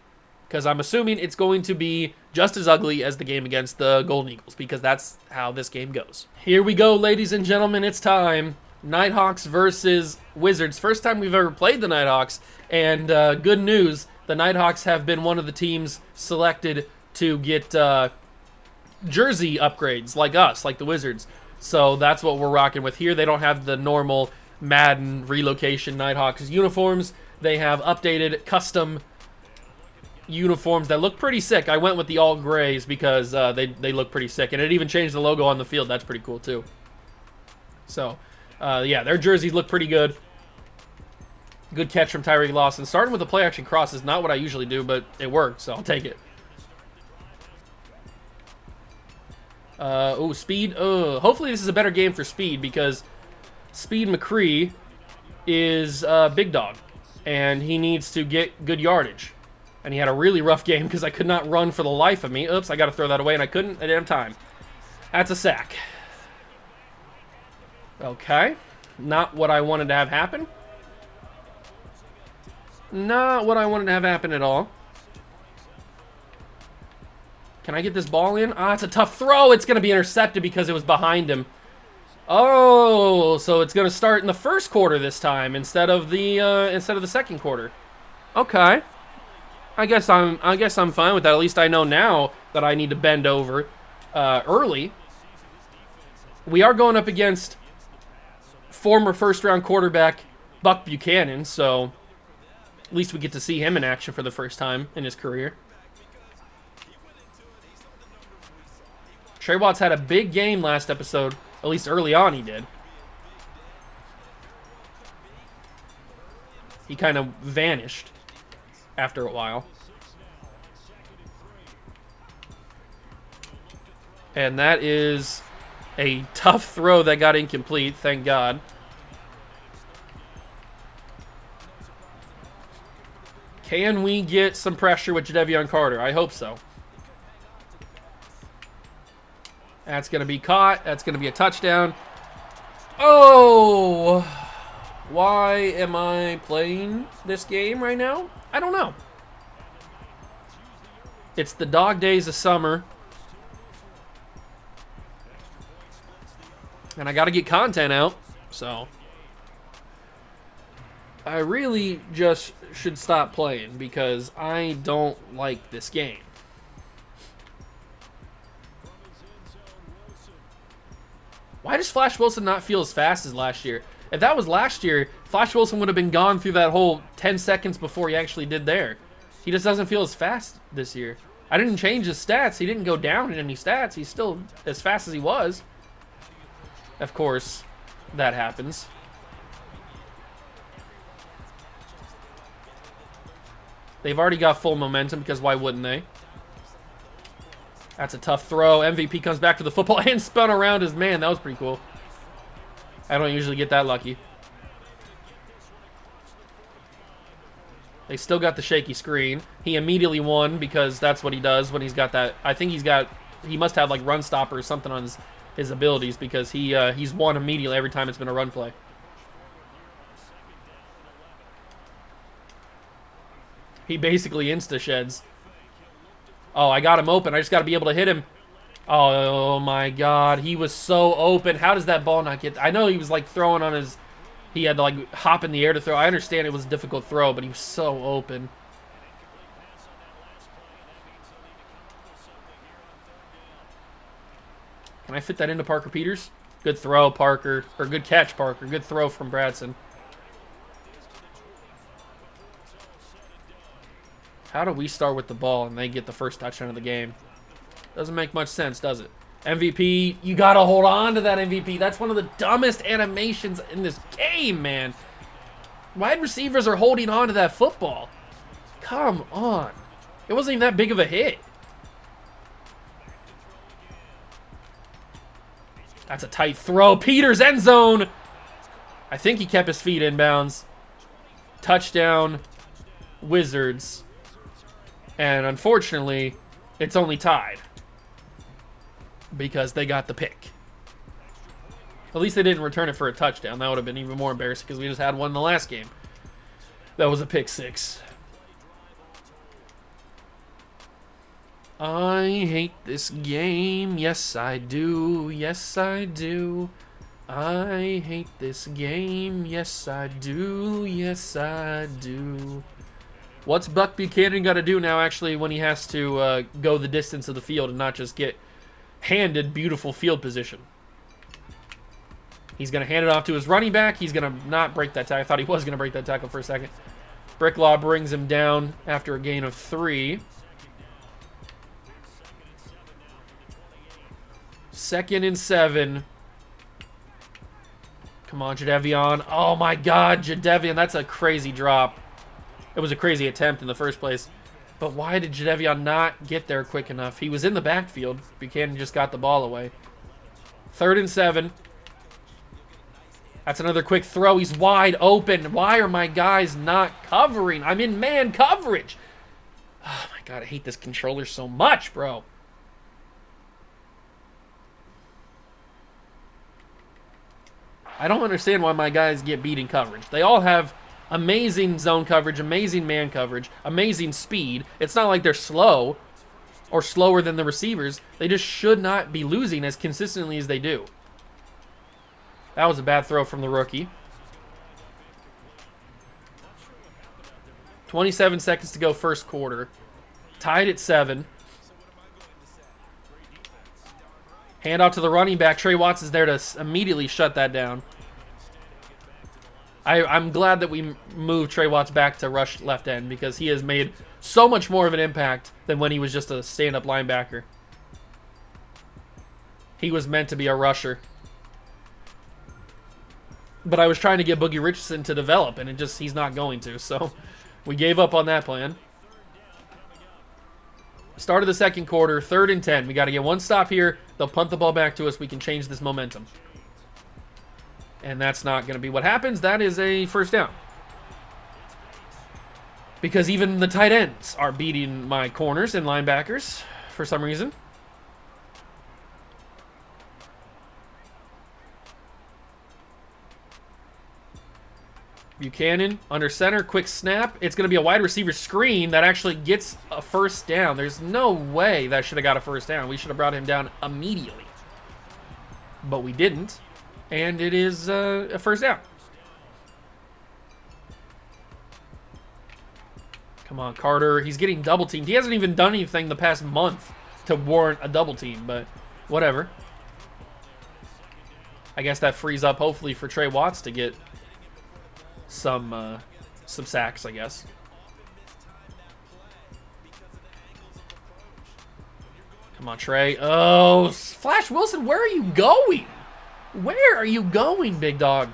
because I'm assuming it's going to be just as ugly as the game against the Golden Eagles, because that's how this game goes. Here we go, ladies and gentlemen, it's time. Nighthawks versus Wizards. First time we've ever played the Nighthawks, and good news, the Nighthawks have been one of the teams selected to get jersey upgrades like us, like the Wizards. So that's what we're rocking with here. They don't have the normal Madden relocation Nighthawks uniforms. They have updated custom uniforms that look pretty sick. I went with the all grays because they look pretty sick. And it even changed the logo on the field. That's pretty cool too. So, yeah, their jerseys look pretty good. Good catch from Tyreek Lawson. Starting with the play-action cross is not what I usually do, but it worked, so I'll take it. Speed. Hopefully this is a better game for Speed, because Speed McCree is big dog, and he needs to get good yardage. And he had a really rough game because I could not run for the life of me. Oops, I got to throw that away, and I couldn't. I didn't have time. That's a sack. Okay. Not what I wanted to have happen. Not what I wanted to have happen at all. Can I get this ball in? Ah, it's a tough throw. It's going to be intercepted because it was behind him. Oh, so it's going to start in the first quarter this time instead of the second quarter. Okay. I guess I'm fine with that. At least I know now that I need to bend over early. We are going up against former first-round quarterback Buck Buchanan, so at least we get to see him in action for the first time in his career. Trey Watts had a big game last episode. At least early on he did. He kind of vanished after a while. And that is a tough throw that got incomplete, thank God. Can we get some pressure with Jadeveon Carter? I hope so. That's going to be caught. That's going to be a touchdown. Oh! Why am I playing this game right now? I don't know. It's the dog days of summer. And I got to get content out, so I really just should stop playing because I don't like this game. Why does Flash Wilson not feel as fast as last year? If that was last year, Flash Wilson would have been gone through that whole 10 seconds before he actually did there. He just doesn't feel as fast this year. I didn't change his stats. He didn't go down in any stats. He's still as fast as he was. Of course, that happens. They've already got full momentum because why wouldn't they? That's a tough throw. MVP comes back to the football and spun around his man. That was pretty cool. I don't usually get that lucky. They still got the shaky screen. He immediately won because that's what he does when he's got that. I think he must have like run stopper or something on his abilities because he's won immediately every time it's been a run play. He basically insta-sheds. Oh, I got him open. I just got to be able to hit him. Oh, my God. He was so open. How does that ball not get... I know he was, like, throwing on his... He had to, like, hop in the air to throw. I understand it was a difficult throw, but he was so open. Can I fit that into Parker Peters? Good throw, Parker. Or good catch, Parker. Good throw from Bradson. How do we start with the ball and they get the first touchdown of the game? Doesn't make much sense, does it? MVP, you got to hold on to that MVP. That's one of the dumbest animations in this game, man. Wide receivers are holding on to that football. Come on. It wasn't even that big of a hit. That's a tight throw. Peters, end zone. I think he kept his feet inbounds. Touchdown, Wizards. And unfortunately, it's only tied because they got the pick. At least they didn't return it for a touchdown. That would have been even more embarrassing because we just had one in the last game. That was a pick six. I hate this game. Yes, I do. Yes, I do. I hate this game. Yes, I do. Yes, I do. What's Buck Buchanan got to do now, actually, when he has to go the distance of the field and not just get handed beautiful field position? He's going to hand it off to his running back. He's going to not break that tackle. I thought he was going to break that tackle for a second. Bricklaw brings him down after a gain of 3. 2nd and 7. Come on, Jadeveon. Oh, my God, Jadeveon. That's a crazy drop. It was a crazy attempt in the first place. But why did Jadeveon not get there quick enough? He was in the backfield. Buchanan just got the ball away. 3rd and 7. That's another quick throw. He's wide open. Why are my guys not covering? I'm in man coverage. Oh, my God. I hate this controller so much, bro. I don't understand why my guys get beat in coverage. They all have amazing zone coverage, amazing man coverage, amazing speed. It's not like they're slow or slower than the receivers. They just should not be losing as consistently as they do. That was a bad throw from the rookie. 27 seconds to go first quarter. Tied at 7. Handoff to the running back. Trey Watts is there to immediately shut that down. I'm glad that we moved Trey Watts back to rush left end because he has made so much more of an impact than when he was just a stand-up linebacker. He was meant to be a rusher. But I was trying to get Boogie Richardson to develop, and he's not going to, so we gave up on that plan. Start of the second quarter, 3rd and 10. We got to get one stop here. They'll punt the ball back to us. We can change this momentum. And that's not going to be what happens. That is a first down. Because even the tight ends are beating my corners and linebackers for some reason. Buchanan under center, quick snap. It's going to be a wide receiver screen that actually gets a first down. There's no way that should have got a first down. We should have brought him down immediately. But we didn't. And it is a first down. Come on, Carter. He's getting double teamed. He hasn't even done anything the past month to warrant a double team, but whatever. I guess that frees up, hopefully, for Trey Watts to get some sacks, I guess. Come on, Trey. Oh, Flash Wilson, where are you going? Where are you going, big dog?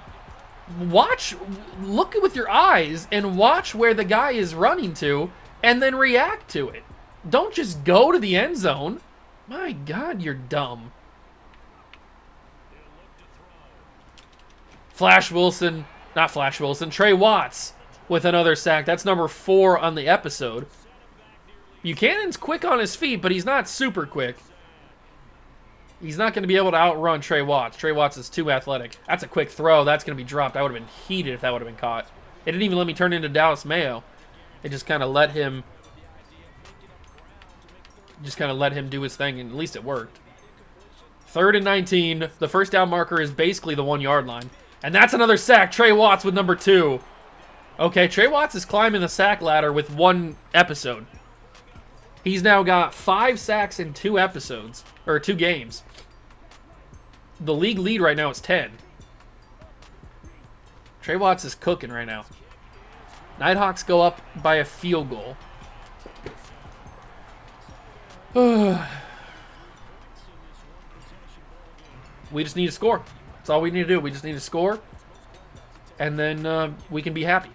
Look with your eyes and watch where the guy is running to and then react to it. Don't just go to the end zone. My God, you're dumb. Trey Watts with another sack. That's number 4 on the episode. Buchanan's quick on his feet, but he's not super quick. He's not going to be able to outrun Trey Watts. Trey Watts is too athletic. That's a quick throw. That's going to be dropped. I would have been heated if that would have been caught. It didn't even let me turn into Dallas Mayo. It just kind of let him do his thing, and at least it worked. 3rd and 19. The first down marker is basically the 1-yard line. And that's another sack. Trey Watts with number 2. Okay, Trey Watts is climbing the sack ladder with 1 episode. He's now got 5 sacks in 2 episodes, or 2 games. The league lead right now is 10. Trey Watts is cooking right now. Nighthawks go up by a field goal. We just need to score. That's all we need to do. We just need to score, and then we can be happy.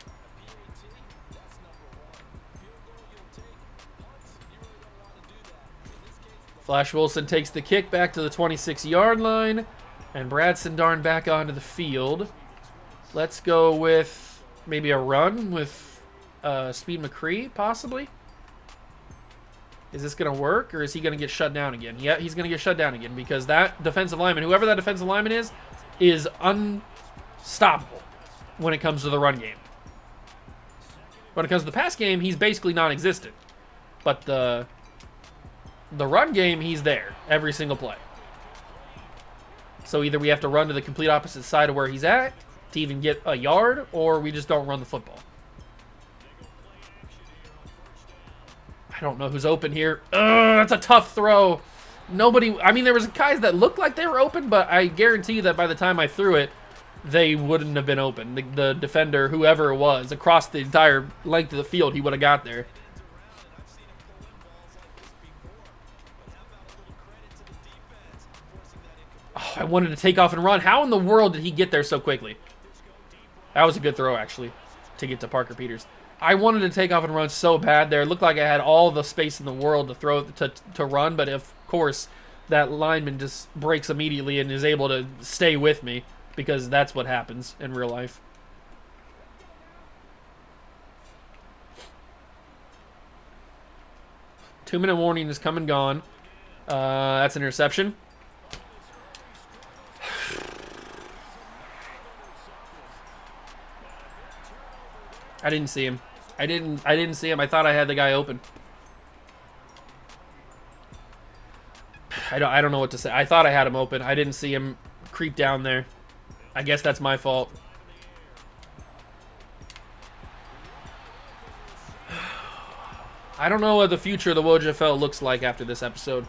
Flash Wilson takes the kick back to the 26-yard line, and Brad Sindarn back onto the field. Let's go with maybe a run with Speed McCree, possibly. Is this going to work, or is he going to get shut down again? Yeah, he's going to get shut down again because that defensive lineman, whoever that defensive lineman is unstoppable when it comes to the run game. When it comes to the pass game, he's basically non-existent. But the run game, he's there every single play. So either we have to run to the complete opposite side of where he's at to even get a yard, or we just don't run the football. I don't know who's open here. That's a tough throw. I mean, there was guys that looked like they were open, but I guarantee you that by the time I threw it, they wouldn't have been open. The defender, whoever it was, across the entire length of the field, he would have got there. Oh, I wanted to take off and run. How in the world did he get there so quickly? That was a good throw, actually, to get to Parker Peters. I wanted to take off and run so bad there. It looked like I had all the space in the world to throw to run, but of course, that lineman just breaks immediately and is able to stay with me because that's what happens in real life. Two-minute warning is come and gone. That's an interception. I didn't see him. I didn't see him. I thought I had the guy open. I don't know what to say. I thought I had him open. I didn't see him creep down there. I guess that's my fault. I don't know what the future of the WOJFL looks like after this episode.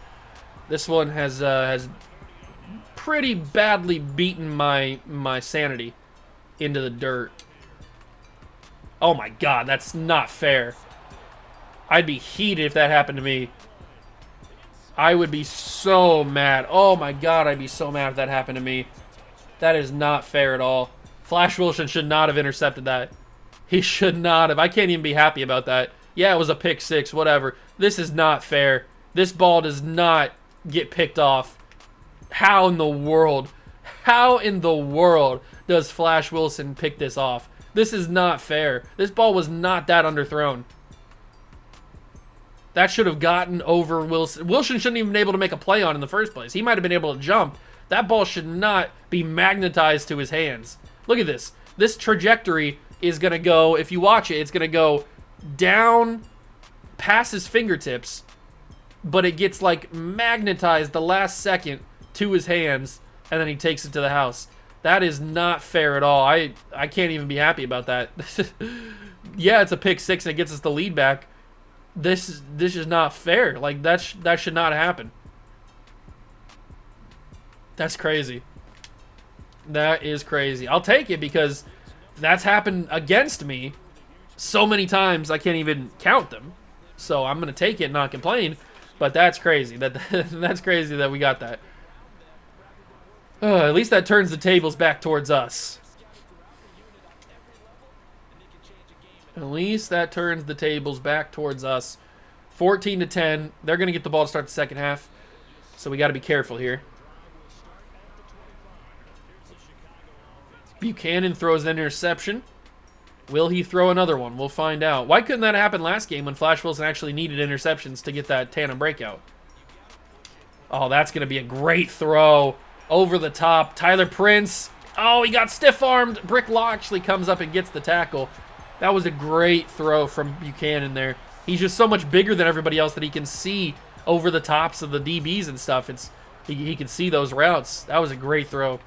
This one has pretty badly beaten my sanity into the dirt. Oh my god, that's not fair. I'd be heated if that happened to me. I would be so mad. Oh my god, I'd be so mad if that happened to me. That is not fair at all. Flash Wilson should not have intercepted that. He should not have. I can't even be happy about that. Yeah, it was a pick six, whatever. This is not fair. This ball does not get picked off. How in the world does Flash Wilson pick this off? This is not fair. This ball was not that underthrown. That should have gotten over Wilson. Wilson shouldn't even been able to make a play on in the first place. He might have been able to jump. That ball should not be magnetized to his hands. Look at this. This trajectory is going to go, if you watch it, it's going to go down past his fingertips, but it gets like magnetized the last second to his hands, and then he takes it to the house. That is not fair at all. I can't even be happy about that. Yeah, it's a pick six and it gets us the lead back. This is not fair. Like that should not happen. That's crazy. That is crazy. I'll take it because that's happened against me so many times I can't even count them. So I'm gonna take it and not complain. But that's crazy. That's crazy that we got that. At least that turns the tables back towards us. At least that turns the tables back towards us. 14-10. They're going to get the ball to start the second half. So we got to be careful here. Buchanan throws an interception. Will he throw another one? We'll find out. Why couldn't that happen last game when Flash Wilson actually needed interceptions to get that tandem breakout? Oh, that's going to be a great throw. Over the top. Tyler Prince. Oh, he got stiff-armed. Brick Law actually comes up and gets the tackle. That was a great throw from Buchanan there. He's just so much bigger than everybody else that he can see over the tops of the DBs and stuff. He can see those routes. That was a great throw.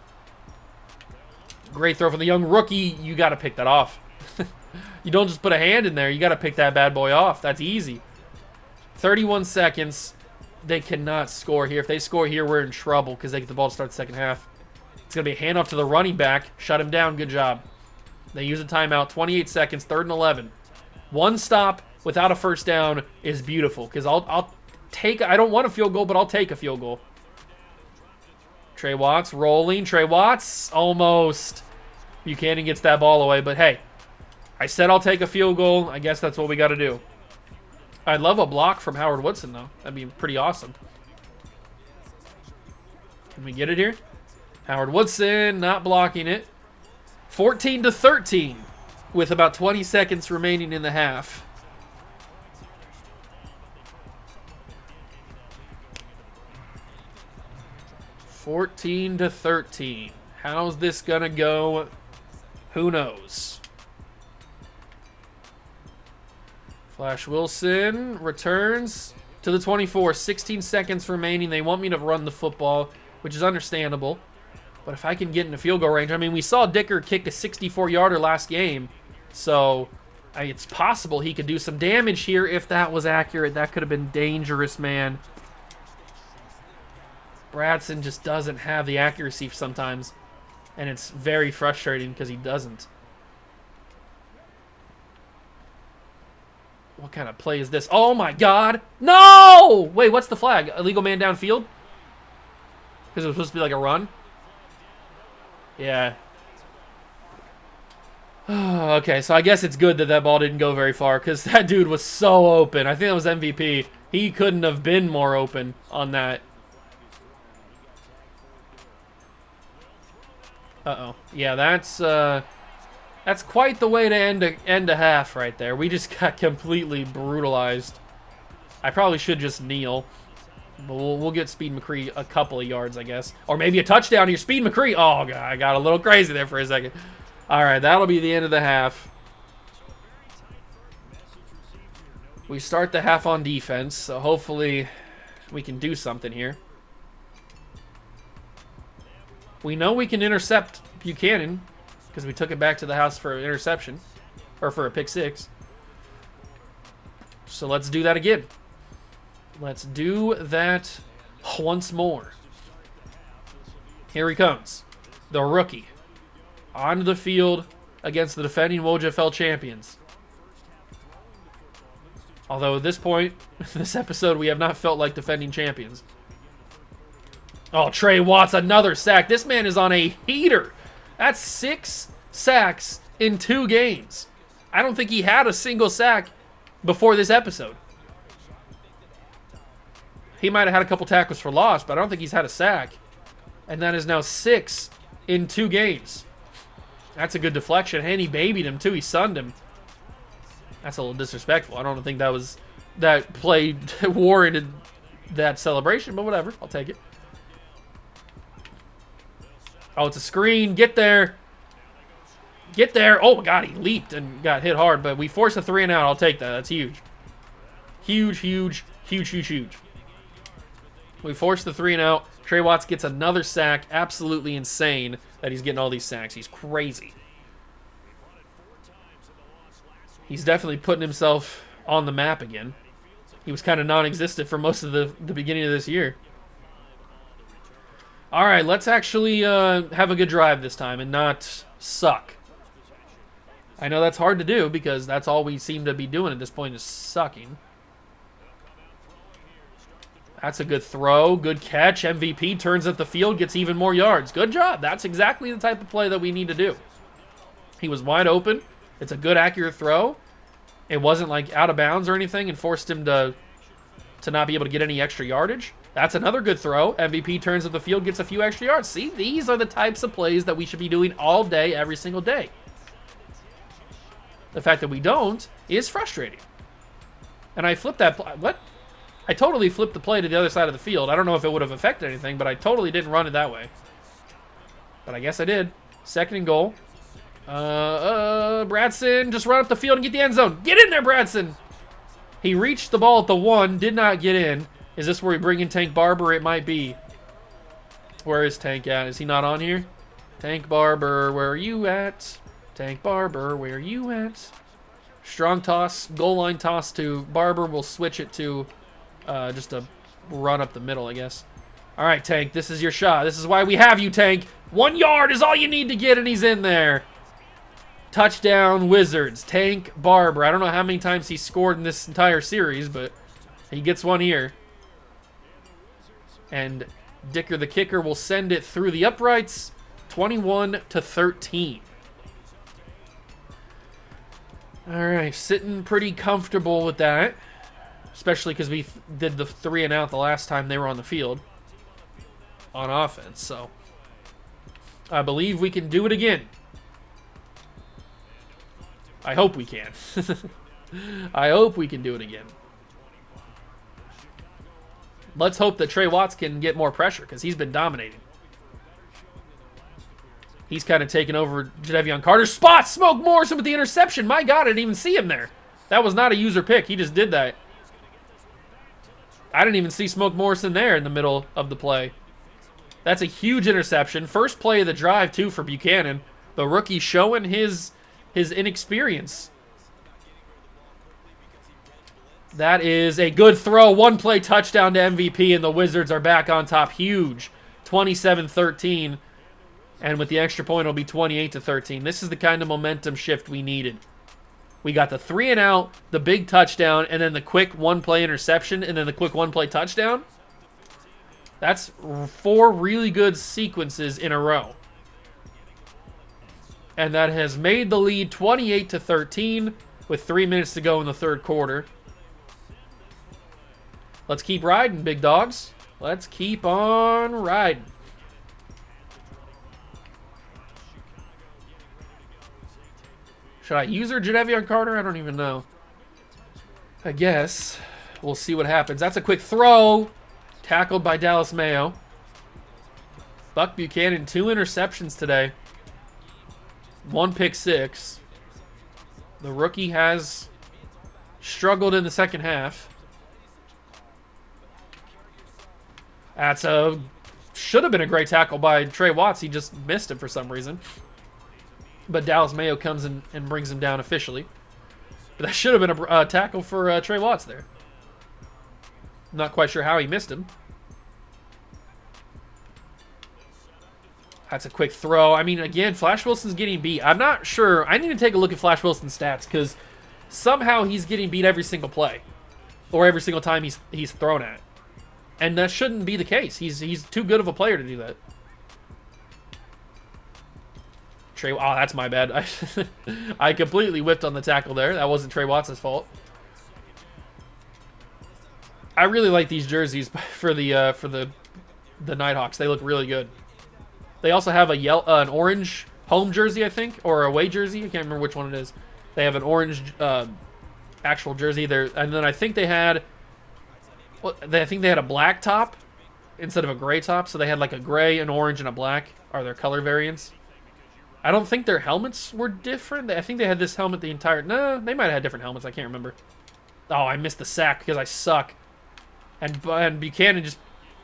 Great throw from the young rookie. You got to pick that off. You don't just put a hand in there. You got to pick that bad boy off. That's easy. 31 seconds. They cannot score here. If they score here, we're in trouble because they get the ball to start the second half. It's going to be a handoff to the running back. Shut him down. Good job. They use a timeout. 28 seconds. 3rd and 11. One stop without a first down is beautiful because I'll take... I don't want a field goal, but I'll take a field goal. Trey Watts rolling. Trey Watts almost. Buchanan gets that ball away, but hey, I said I'll take a field goal. I guess that's what we got to do. I'd love a block from Howard Woodson, though. That'd be pretty awesome. Can we get it here? Howard Woodson not blocking it. 14-13 with about 20 seconds remaining in the half. (14-13). How's this gonna go? Who knows? Flash Wilson returns to the 24. 16 seconds remaining. They want me to run the football, which is understandable. But if I can get into field goal range, I mean, we saw Dicker kick a 64-yarder last game. So it's possible he could do some damage here if that was accurate. That could have been dangerous, man. Bradson just doesn't have the accuracy sometimes. And it's very frustrating because he doesn't. What kind of play is this? Oh, my God. No! Wait, what's the flag? Illegal man downfield? Because it was supposed to be like a run? Yeah. Okay, so I guess it's good that that ball didn't go very far because that dude was so open. I think that was MVP. He couldn't have been more open on that. Uh-oh. Yeah, that's quite the way to end a half right there. We just got completely brutalized. I probably should just kneel. But we'll get Speed McCree a couple of yards, I guess. Or maybe a touchdown here. Speed McCree. Oh, God, I got a little crazy there for a second. All right, that'll be the end of the half. We start the half on defense, so hopefully we can do something here. We know we can intercept Buchanan because we took it back to the house for an interception. Or for a pick six. So let's do that again. Let's do that once more. Here he comes. The rookie. Onto the field against the defending WOJFL champions. Although at this point, this episode, we have not felt like defending champions. Oh, Trey Watts, another sack. This man is on a heater. That's 6 sacks in 2 games. I don't think he had a single sack before this episode. He might have had a couple tackles for loss, but I don't think he's had a sack. And that is now 6 in 2 games. That's a good deflection. And he babied him, too. He sunned him. That's a little disrespectful. I don't think that play warranted that celebration, but whatever. I'll take it. Oh, it's a screen. Get there. Get there. Oh, my God. He leaped and got hit hard, but we forced a 3 and out. I'll take that. That's huge. Huge, huge, huge, huge, huge. We forced the 3 and out. Trey Watts gets another sack. Absolutely insane that he's getting all these sacks. He's crazy. He's definitely putting himself on the map again. He was kind of non-existent for most of the beginning of this year. All right, let's actually have a good drive this time and not suck. I know that's hard to do because that's all we seem to be doing at this point is sucking. That's a good throw, good catch. MVP turns up the field, gets even more yards. Good job. That's exactly the type of play that we need to do. He was wide open. It's a good, accurate throw. It wasn't like out of bounds or anything and forced him to not be able to get any extra yardage. That's another good throw. MVP turns up the field, gets a few extra yards. See, these are the types of plays that we should be doing all day, every single day. The fact that we don't is frustrating. And I flipped that play. What? I totally flipped the play to the other side of the field. I don't know if it would have affected anything, but I totally didn't run it that way. But I guess I did. 2nd and goal. Bradson, just run up the field and get the end zone. Get in there, Bradson. He reached the ball at the 1, did not get in. Is this where we bring in Tank Barber? It might be. Where is Tank at? Is he not on here? Tank Barber, where are you at? Tank Barber, where are you at? Strong toss, goal line toss to Barber. We'll switch it to just a run up the middle, I guess. All right, Tank, this is your shot. This is why we have you, Tank. 1 yard is all you need to get, and he's in there. Touchdown, Wizards. Tank Barber. I don't know how many times he scored in this entire series, but he gets one here. And Dicker, the kicker, will send it through the uprights, 21-13. All right, sitting pretty comfortable with that, especially because we did the 3 and out the last time they were on the field on offense. So I believe we can do it again. I hope we can. I hope we can do it again. Let's hope that Trey Watts can get more pressure because he's been dominating. He's kind of taken over Jadeveon Carter's spot. Smoke Morrison with the interception. My God, I didn't even see him there. That was not a user pick. He just did that. I didn't even see Smoke Morrison there in the middle of the play. That's a huge interception. First play of the drive, too, for Buchanan. The rookie showing his inexperience. That is a good throw. 1-play touchdown to MVP, and the Wizards are back on top. Huge. 27-13. And with the extra point, it'll be 28-13. This is the kind of momentum shift we needed. We got the 3 and out, the big touchdown, and then the quick 1-play interception, and then the quick 1-play touchdown. That's 4 really good sequences in a row. And that has made the lead 28-13 with 3 minutes to go in the 3rd quarter. Let's keep riding, big dogs. Let's keep on riding. Should I use her Jadeveon Carter? I don't even know. I guess. We'll see what happens. That's a quick throw. Tackled by Dallas Mayo. Buck Buchanan, 2 interceptions today. 1 pick six. The rookie has struggled in the second half. That's a should have been a great tackle by Trey Watts. He just missed it for some reason. But Dallas Mayo comes in and brings him down officially. But that should have been a tackle for Trey Watts there. Not quite sure how he missed him. That's a quick throw. I mean, again, Flash Wilson's getting beat. I'm not sure. I need to take a look at Flash Wilson's stats because somehow he's getting beat every single play. Or every single time he's thrown at. And that shouldn't be the case. He's too good of a player to do that. Trey, oh, that's my bad. I completely whipped on the tackle there. That wasn't Trey Watts' fault. I really like these jerseys for the Nighthawks. They look really good. They also have an orange home jersey, I think, or away jersey. I can't remember which one it is. They have an orange actual jersey there, and then I think they had. Well, I think they had a black top instead of a gray top, so they had like a gray, an orange, and a black are their color variants. I don't think their helmets were different. I think they had this helmet the entire... No, they might have had different helmets. I can't remember. Oh, I missed the sack because I suck. And Buchanan just...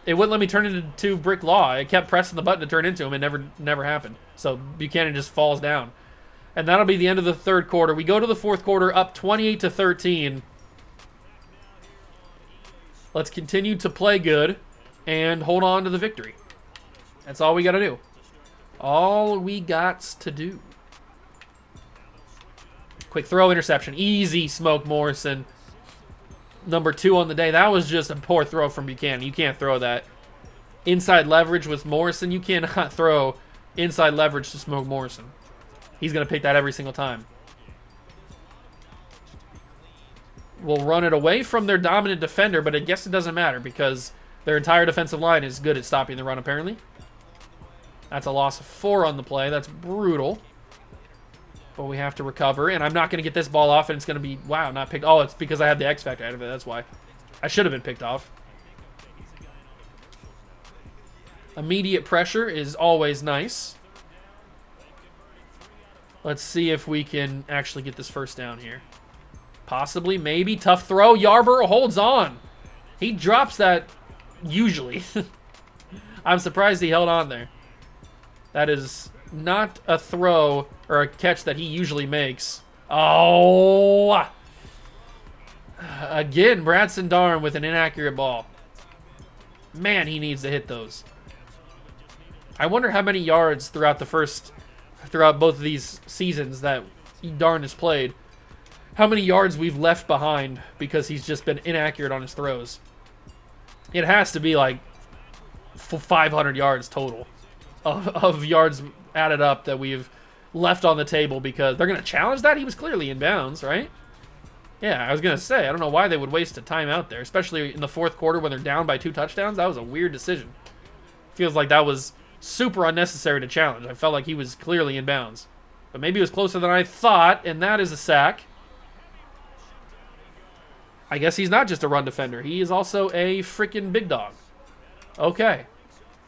It wouldn't let me turn into Brick Law. I kept pressing the button to turn into him. It never happened. So Buchanan just falls down. And that'll be the end of the third quarter. We go to the fourth quarter up 28-13. Let's continue to play good and hold on to the victory. That's all we got to do. All we got to do. Quick throw, interception. Easy, Smoke Morrison. Number 2 on the day. That was just a poor throw from Buchanan. You can't throw that. Inside leverage with Morrison. You cannot throw inside leverage to Smoke Morrison. He's going to pick that every single time. We'll run it away from their dominant defender, but I guess it doesn't matter because their entire defensive line is good at stopping the run, apparently. That's a loss of 4 on the play. That's brutal. But we have to recover, and I'm not going to get this ball off, and it's going to be, wow, not picked. Oh, it's because I had the X Factor out of it. That's why. I should have been picked off. Immediate pressure is always nice. Let's see if we can actually get this first down here. Possibly, maybe. Tough throw. Yarborough holds on. He drops that usually. I'm surprised he held on there. That is not a throw or a catch that he usually makes. Oh! Again, Bradson Darn with an inaccurate ball. Man, he needs to hit those. I wonder how many yards throughout both of these seasons that Darn has played, how many yards we've left behind because he's just been inaccurate on his throws. It has to be like 500 yards total of yards added up that we've left on the table because they're going to challenge that. He was clearly in bounds, right? Yeah, I was going to say, I don't know why they would waste a timeout there, especially in the fourth quarter when they're down by 2 touchdowns. That was a weird decision. Feels like that was super unnecessary to challenge. I felt like he was clearly in bounds. But maybe it was closer than I thought, and that is a sack. I guess he's not just a run defender. He is also a freaking big dog. Okay.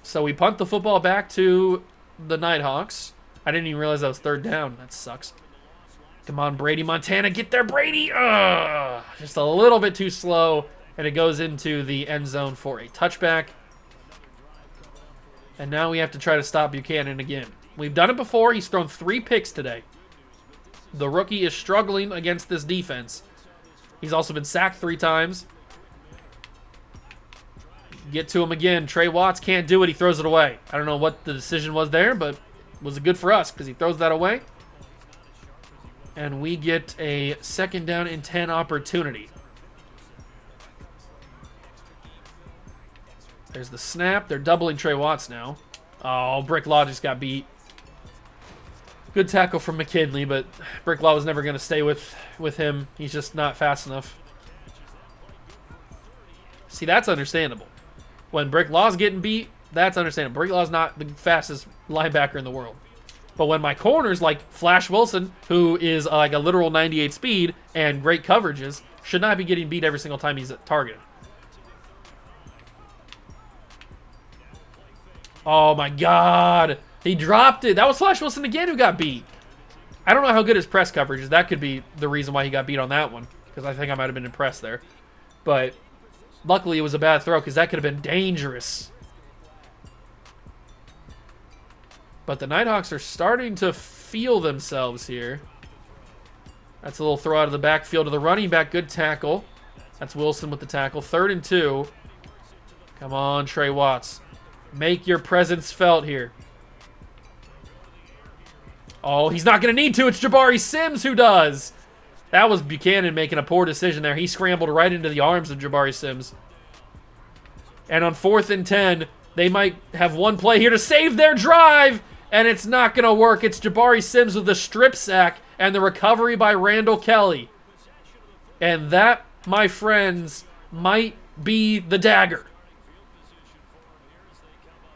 So we punt the football back to the Nighthawks. I didn't even realize that was 3rd down. That sucks. Come on, Brady Montana. Get there, Brady. Ugh. Just a little bit too slow. And it goes into the end zone for a touchback. And now we have to try to stop Buchanan again. We've done it before. He's thrown 3 picks today. The rookie is struggling against this defense. He's also been sacked 3 times. Get to him again. Trey Watts can't do it. He throws it away. I don't know what the decision was there, but was it good for us because he throws that away? And we get a 2nd down and 10 opportunity. There's the snap. They're doubling Trey Watts now. Oh, Brick Law just got beat. Good tackle from McKinley, but Brick Law was never going to stay with him. He's just not fast enough. See, that's understandable. When Brick Law's getting beat, that's understandable. Brick Law's not the fastest linebacker in the world. But when my corners like Flash Wilson, who is like a literal 98 speed and great coverages, should not be getting beat every single time he's targeted. Oh my God. He dropped it. That was Flash Wilson again who got beat. I don't know how good his press coverage is. That could be the reason why he got beat on that one. Because I think I might have been impressed there. But luckily it was a bad throw because that could have been dangerous. But the Nighthawks are starting to feel themselves here. That's a little throw out of the backfield to the running back. Good tackle. That's Wilson with the tackle. 3rd and 2. Come on, Trey Watts. Make your presence felt here. Oh, he's not going to need to. It's Jabari Sims who does. That was Buchanan making a poor decision there. He scrambled right into the arms of Jabari Sims. And on 4th and 10, they might have one play here to save their drive. And it's not going to work. It's Jabari Sims with the strip sack and the recovery by Randall Kelly. And that, my friends, might be the dagger.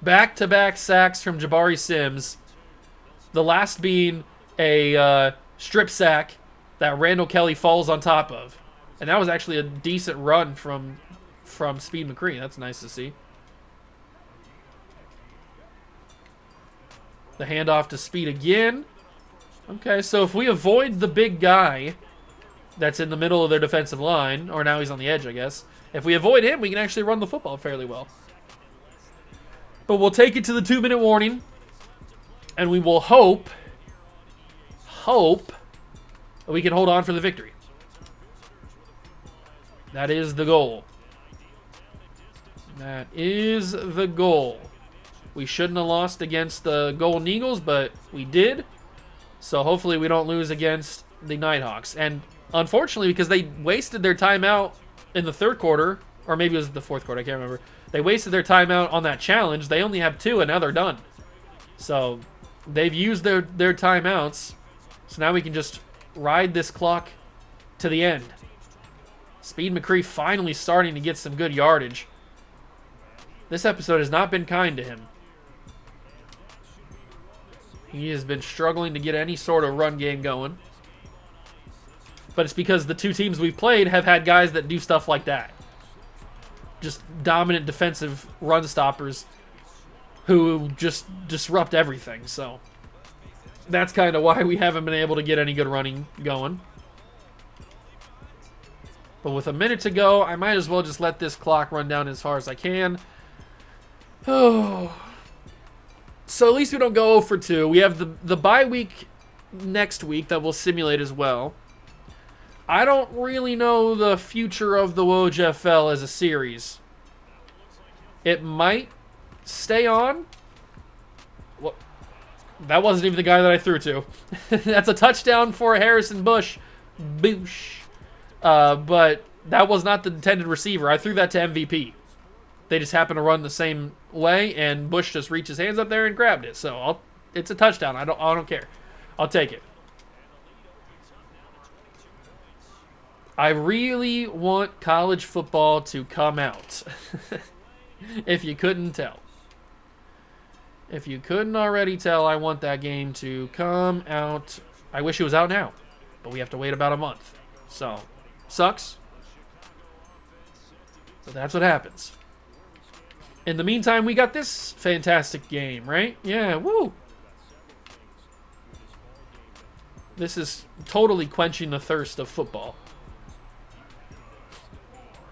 Back-to-back sacks from Jabari Sims. The last being a strip sack that Randall Kelly falls on top of. And that was actually a decent run from Speed McCree. That's nice to see. The handoff to Speed again. Okay, so if we avoid the big guy that's in the middle of their defensive line, or now he's on the edge, I guess. If we avoid him, we can actually run the football fairly well. But we'll take it to the 2-minute warning. And we will hope that we can hold on for the victory. That is the goal. That is the goal. We shouldn't have lost against the Golden Eagles, but we did. So hopefully we don't lose against the Nighthawks. And unfortunately, because they wasted their timeout in the 3rd quarter, or maybe it was the 4th quarter, I can't remember. They wasted their timeout on that challenge. They only have 2, and now they're done. So they've used their timeouts. So now we can just ride this clock to the end. Speed McCree finally starting to get some good yardage. This episode has not been kind to him. He has been struggling to get any sort of run game going. But it's because the 2 teams we've played have had guys that do stuff like that. Just dominant defensive run stoppers who just disrupt everything. So that's kind of why we haven't been able to get any good running going. But with a minute to go, I might as well just let this clock run down as far as I can. Oh. So at least we don't go 0 for 2. We have the bye week next week that we'll simulate as well. I don't really know the future of the WOJFL as a series. It might stay on. What? That wasn't even the guy that I threw to. That's a touchdown for Harrison Bush. Boosh. But that was not the intended receiver. I threw that to MVP. They just happened to run the same way, and Bush just reached his hands up there and grabbed it. So it's a touchdown. I don't care. I'll take it. I really want college football to come out. If you couldn't tell. If you couldn't already tell, I want that game to come out. I wish it was out now, but we have to wait about a month. So, sucks. But that's what happens. In the meantime, we got this fantastic game, right? Yeah, woo! This is totally quenching the thirst of football.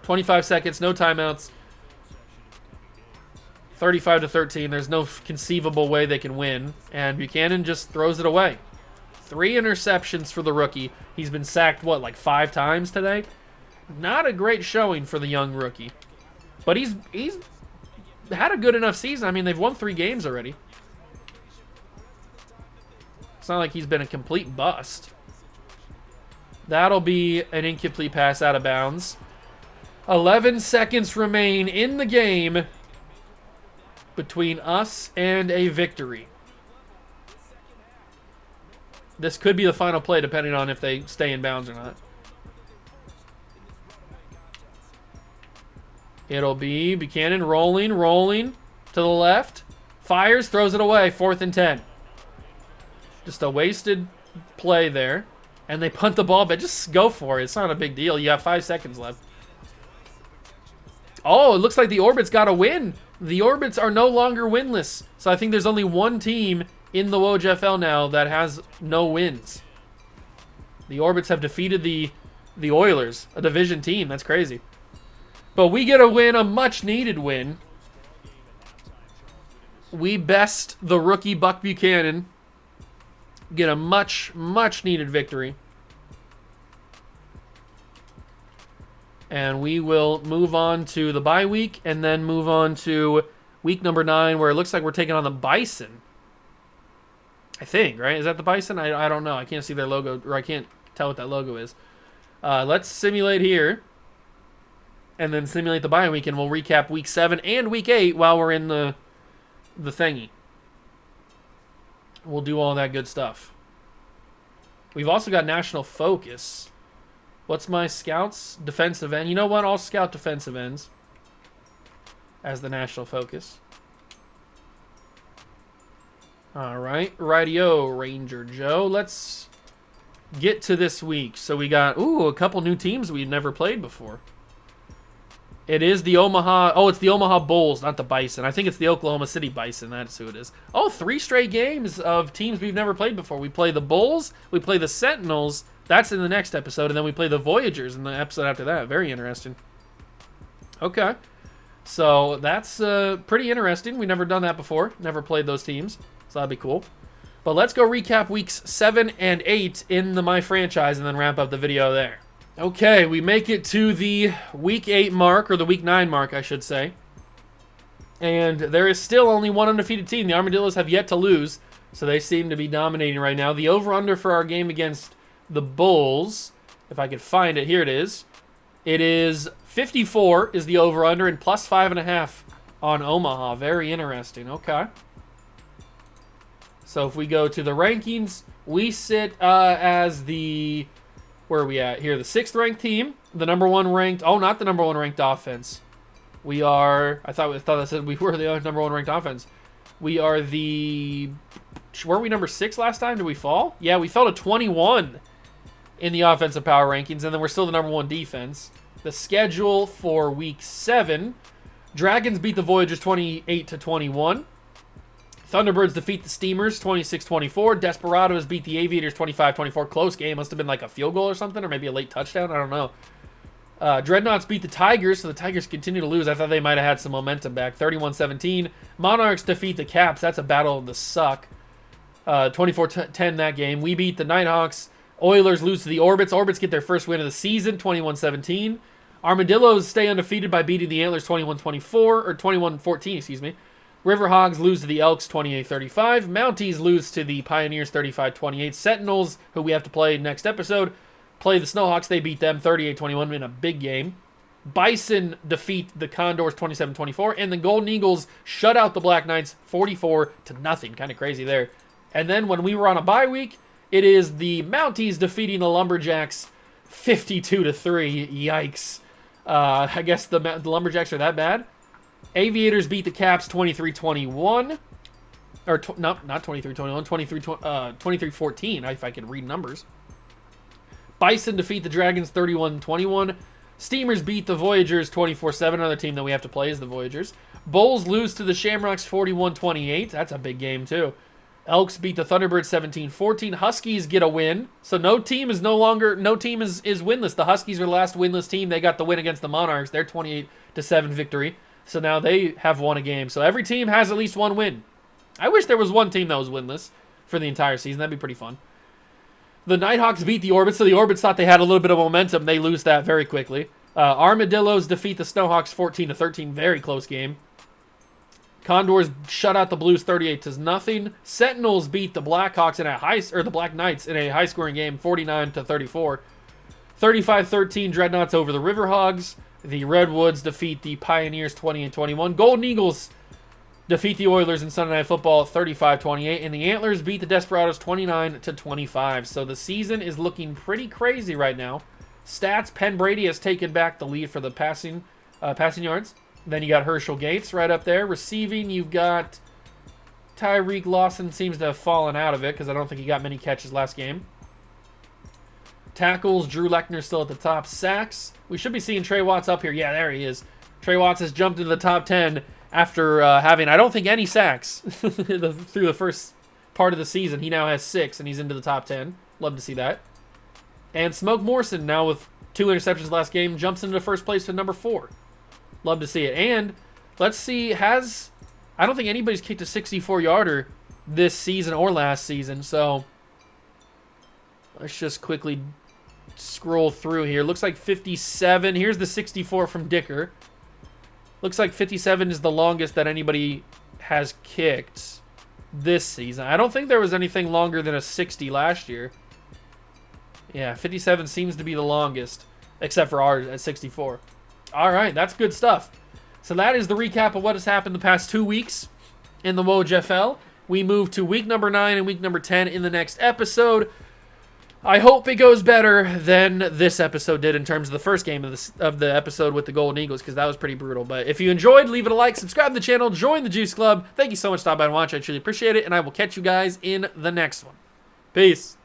25 seconds, no timeouts. 35-13. There's no conceivable way they can win. And Buchanan just throws it away. 3 interceptions for the rookie. He's been sacked, what, like 5 times today? Not a great showing for the young rookie. But he's had a good enough season. I mean, they've won 3 games already. It's not like he's been a complete bust. That'll be an incomplete pass out of bounds. 11 seconds remain in the game between us and a victory. This could be the final play depending on if they stay in bounds or not. It'll be Buchanan rolling to the left. Fires, throws it away. 4th and 10. Just a wasted play there. And they punt the ball, but just go for it. It's not a big deal. You have 5 seconds left. Oh, it looks like the Orbits got a win. The Orbits are no longer winless. So I think there's only one team in the WOJFL now that has no wins. The Orbits have defeated the Oilers, a division team. That's crazy. But we get a win, a much-needed win. we best the rookie Buck Buchanan. Get a much, much needed victory. And we will move on to the bye week and then move on to week number 9 where it looks like we're taking on the Bison. I think, right? Is that the Bison? I don't know. I can't see their logo, or I can't tell what that logo is. Let's simulate here and then simulate the bye week, and we'll recap week 7 and week 8 while we're in the thingy. We'll do all that good stuff. We've also got National Focus. What's my scouts? Defensive end. You know what? I'll scout defensive ends as the National Focus. All right. Rightio, Ranger Joe. Let's get to this week. So we got, a couple new teams we've never played before. It is the Omaha... Oh, it's the Omaha Bulls, not the Bison. I think it's the Oklahoma City Bison. That's who it is. Oh, 3 straight games of teams we've never played before. We play the Bulls. We play the Sentinels. That's in the next episode. And then we play the Voyagers in the episode after that. Very interesting. Okay. So that's pretty interesting. We've never done that before. Never played those teams. So that'd be cool. But let's go recap weeks 7 and 8 in the My Franchise and then wrap up the video there. Okay, we make it to the week 8 mark, or the week 9 mark, I should say. And there is still only one undefeated team. The Armadillos have yet to lose, so they seem to be dominating right now. The over-under for our game against the Bulls, if I could find it, here it is. It is 54 is the over-under, and plus 5.5 on Omaha. Very interesting. Okay. So if we go to the rankings, we sit as the... Where are we at here? The 6th ranked team, the number 1 ranked. Oh, not the number 1 ranked offense. We are. I thought I said we were the number 1 ranked offense. We are the. Were we number 6 last time? Did we fall? Yeah, we fell to 21 in the offensive power rankings, and then we're still the number 1 defense. The schedule for week 7: Dragons beat the Voyagers 28-21. Thunderbirds defeat the Steamers 26-24. Desperados beat the Aviators 25-24. Close game. Must have been like a field goal or something, or maybe a late touchdown. I don't know. Dreadnoughts beat the Tigers, so the Tigers continue to lose. I thought they might have had some momentum back. 31-17. Monarchs defeat the Caps. That's a battle of the suck. 24-10 that game. We beat the Nighthawks. Oilers lose to the Orbits. Orbits get their first win of the season, 21-17. Armadillos stay undefeated by beating the Antlers 21-24, or 21-14, excuse me. Riverhogs lose to the Elks 28-35. Mounties lose to the Pioneers 35-28. Sentinels, who we have to play next episode, play the Snowhawks. They beat them 38-21 in a big game. Bison defeat the Condors 27-24. And the Golden Eagles shut out the Black Knights 44-0. Kind of crazy there. And then when we were on a bye week, it is the Mounties defeating the Lumberjacks 52-3. Yikes. I guess the Lumberjacks are that bad. Aviators beat the Caps 23-21. Or, not 23-21, 23-14, if I could read numbers. Bison defeat the Dragons 31-21. Steamers beat the Voyagers 24-7. Another team that we have to play is the Voyagers. Bulls lose to the Shamrocks 41-28. That's a big game, too. Elks beat the Thunderbirds 17-14. Huskies get a win. So no team is winless. The Huskies are the last winless team. They got the win against the Monarchs. Their 28-7 victory. So now they have won a game. So every team has at least one win. I wish there was one team that was winless for the entire season. That'd be pretty fun. The Nighthawks beat the Orbits, so the Orbits thought they had a little bit of momentum. They lose that very quickly. Armadillos defeat the Snowhawks 14-13. Very close game. Condors shut out the Blues 38-0. Sentinels beat the Blackhawks the Black Knights in a high-scoring game, 49-34. 35-13 Dreadnoughts over the Riverhogs. The Redwoods defeat the Pioneers 20-21. Golden Eagles defeat the Oilers in Sunday Night Football 35-28. And the Antlers beat the Desperados 29-25. So the season is looking pretty crazy right now. Stats, Penn Brady has taken back the lead for the passing yards. Then you got Herschel Gates right up there. Receiving, you've got Tyreek Lawson seems to have fallen out of it because I don't think he got many catches last game. Tackles, Drew Lechner still at the top. Sacks, we should be seeing Trey Watts up here. Yeah, there he is. Trey Watts has jumped into the top 10 after having, I don't think, any sacks through the first part of the season. He now has 6, and he's into the top 10. Love to see that. And Smoke Morrison, now with 2 interceptions last game, jumps into first place to number 4. Love to see it. And let's see, I I don't think anybody's kicked a 64-yarder this season or last season. So let's just quickly scroll through here. Looks like 57. Here's the 64 from Dicker. Looks like 57 is the longest that anybody has kicked this season. I don't think there was anything longer than a 60 last year. Yeah, 57 seems to be the longest, except for ours at 64. All right, that's good stuff. So that is the recap of what has happened the past 2 weeks in the WOJFL. We move to week number 9 and week number 10 in the next episode. I hope it goes better than this episode did in terms of the first game of the episode with the Golden Eagles, because that was pretty brutal. But if you enjoyed, leave it a like, subscribe to the channel, join the Juice Club. Thank you so much for stopping by and watching. I truly appreciate it, and I will catch you guys in the next one. Peace.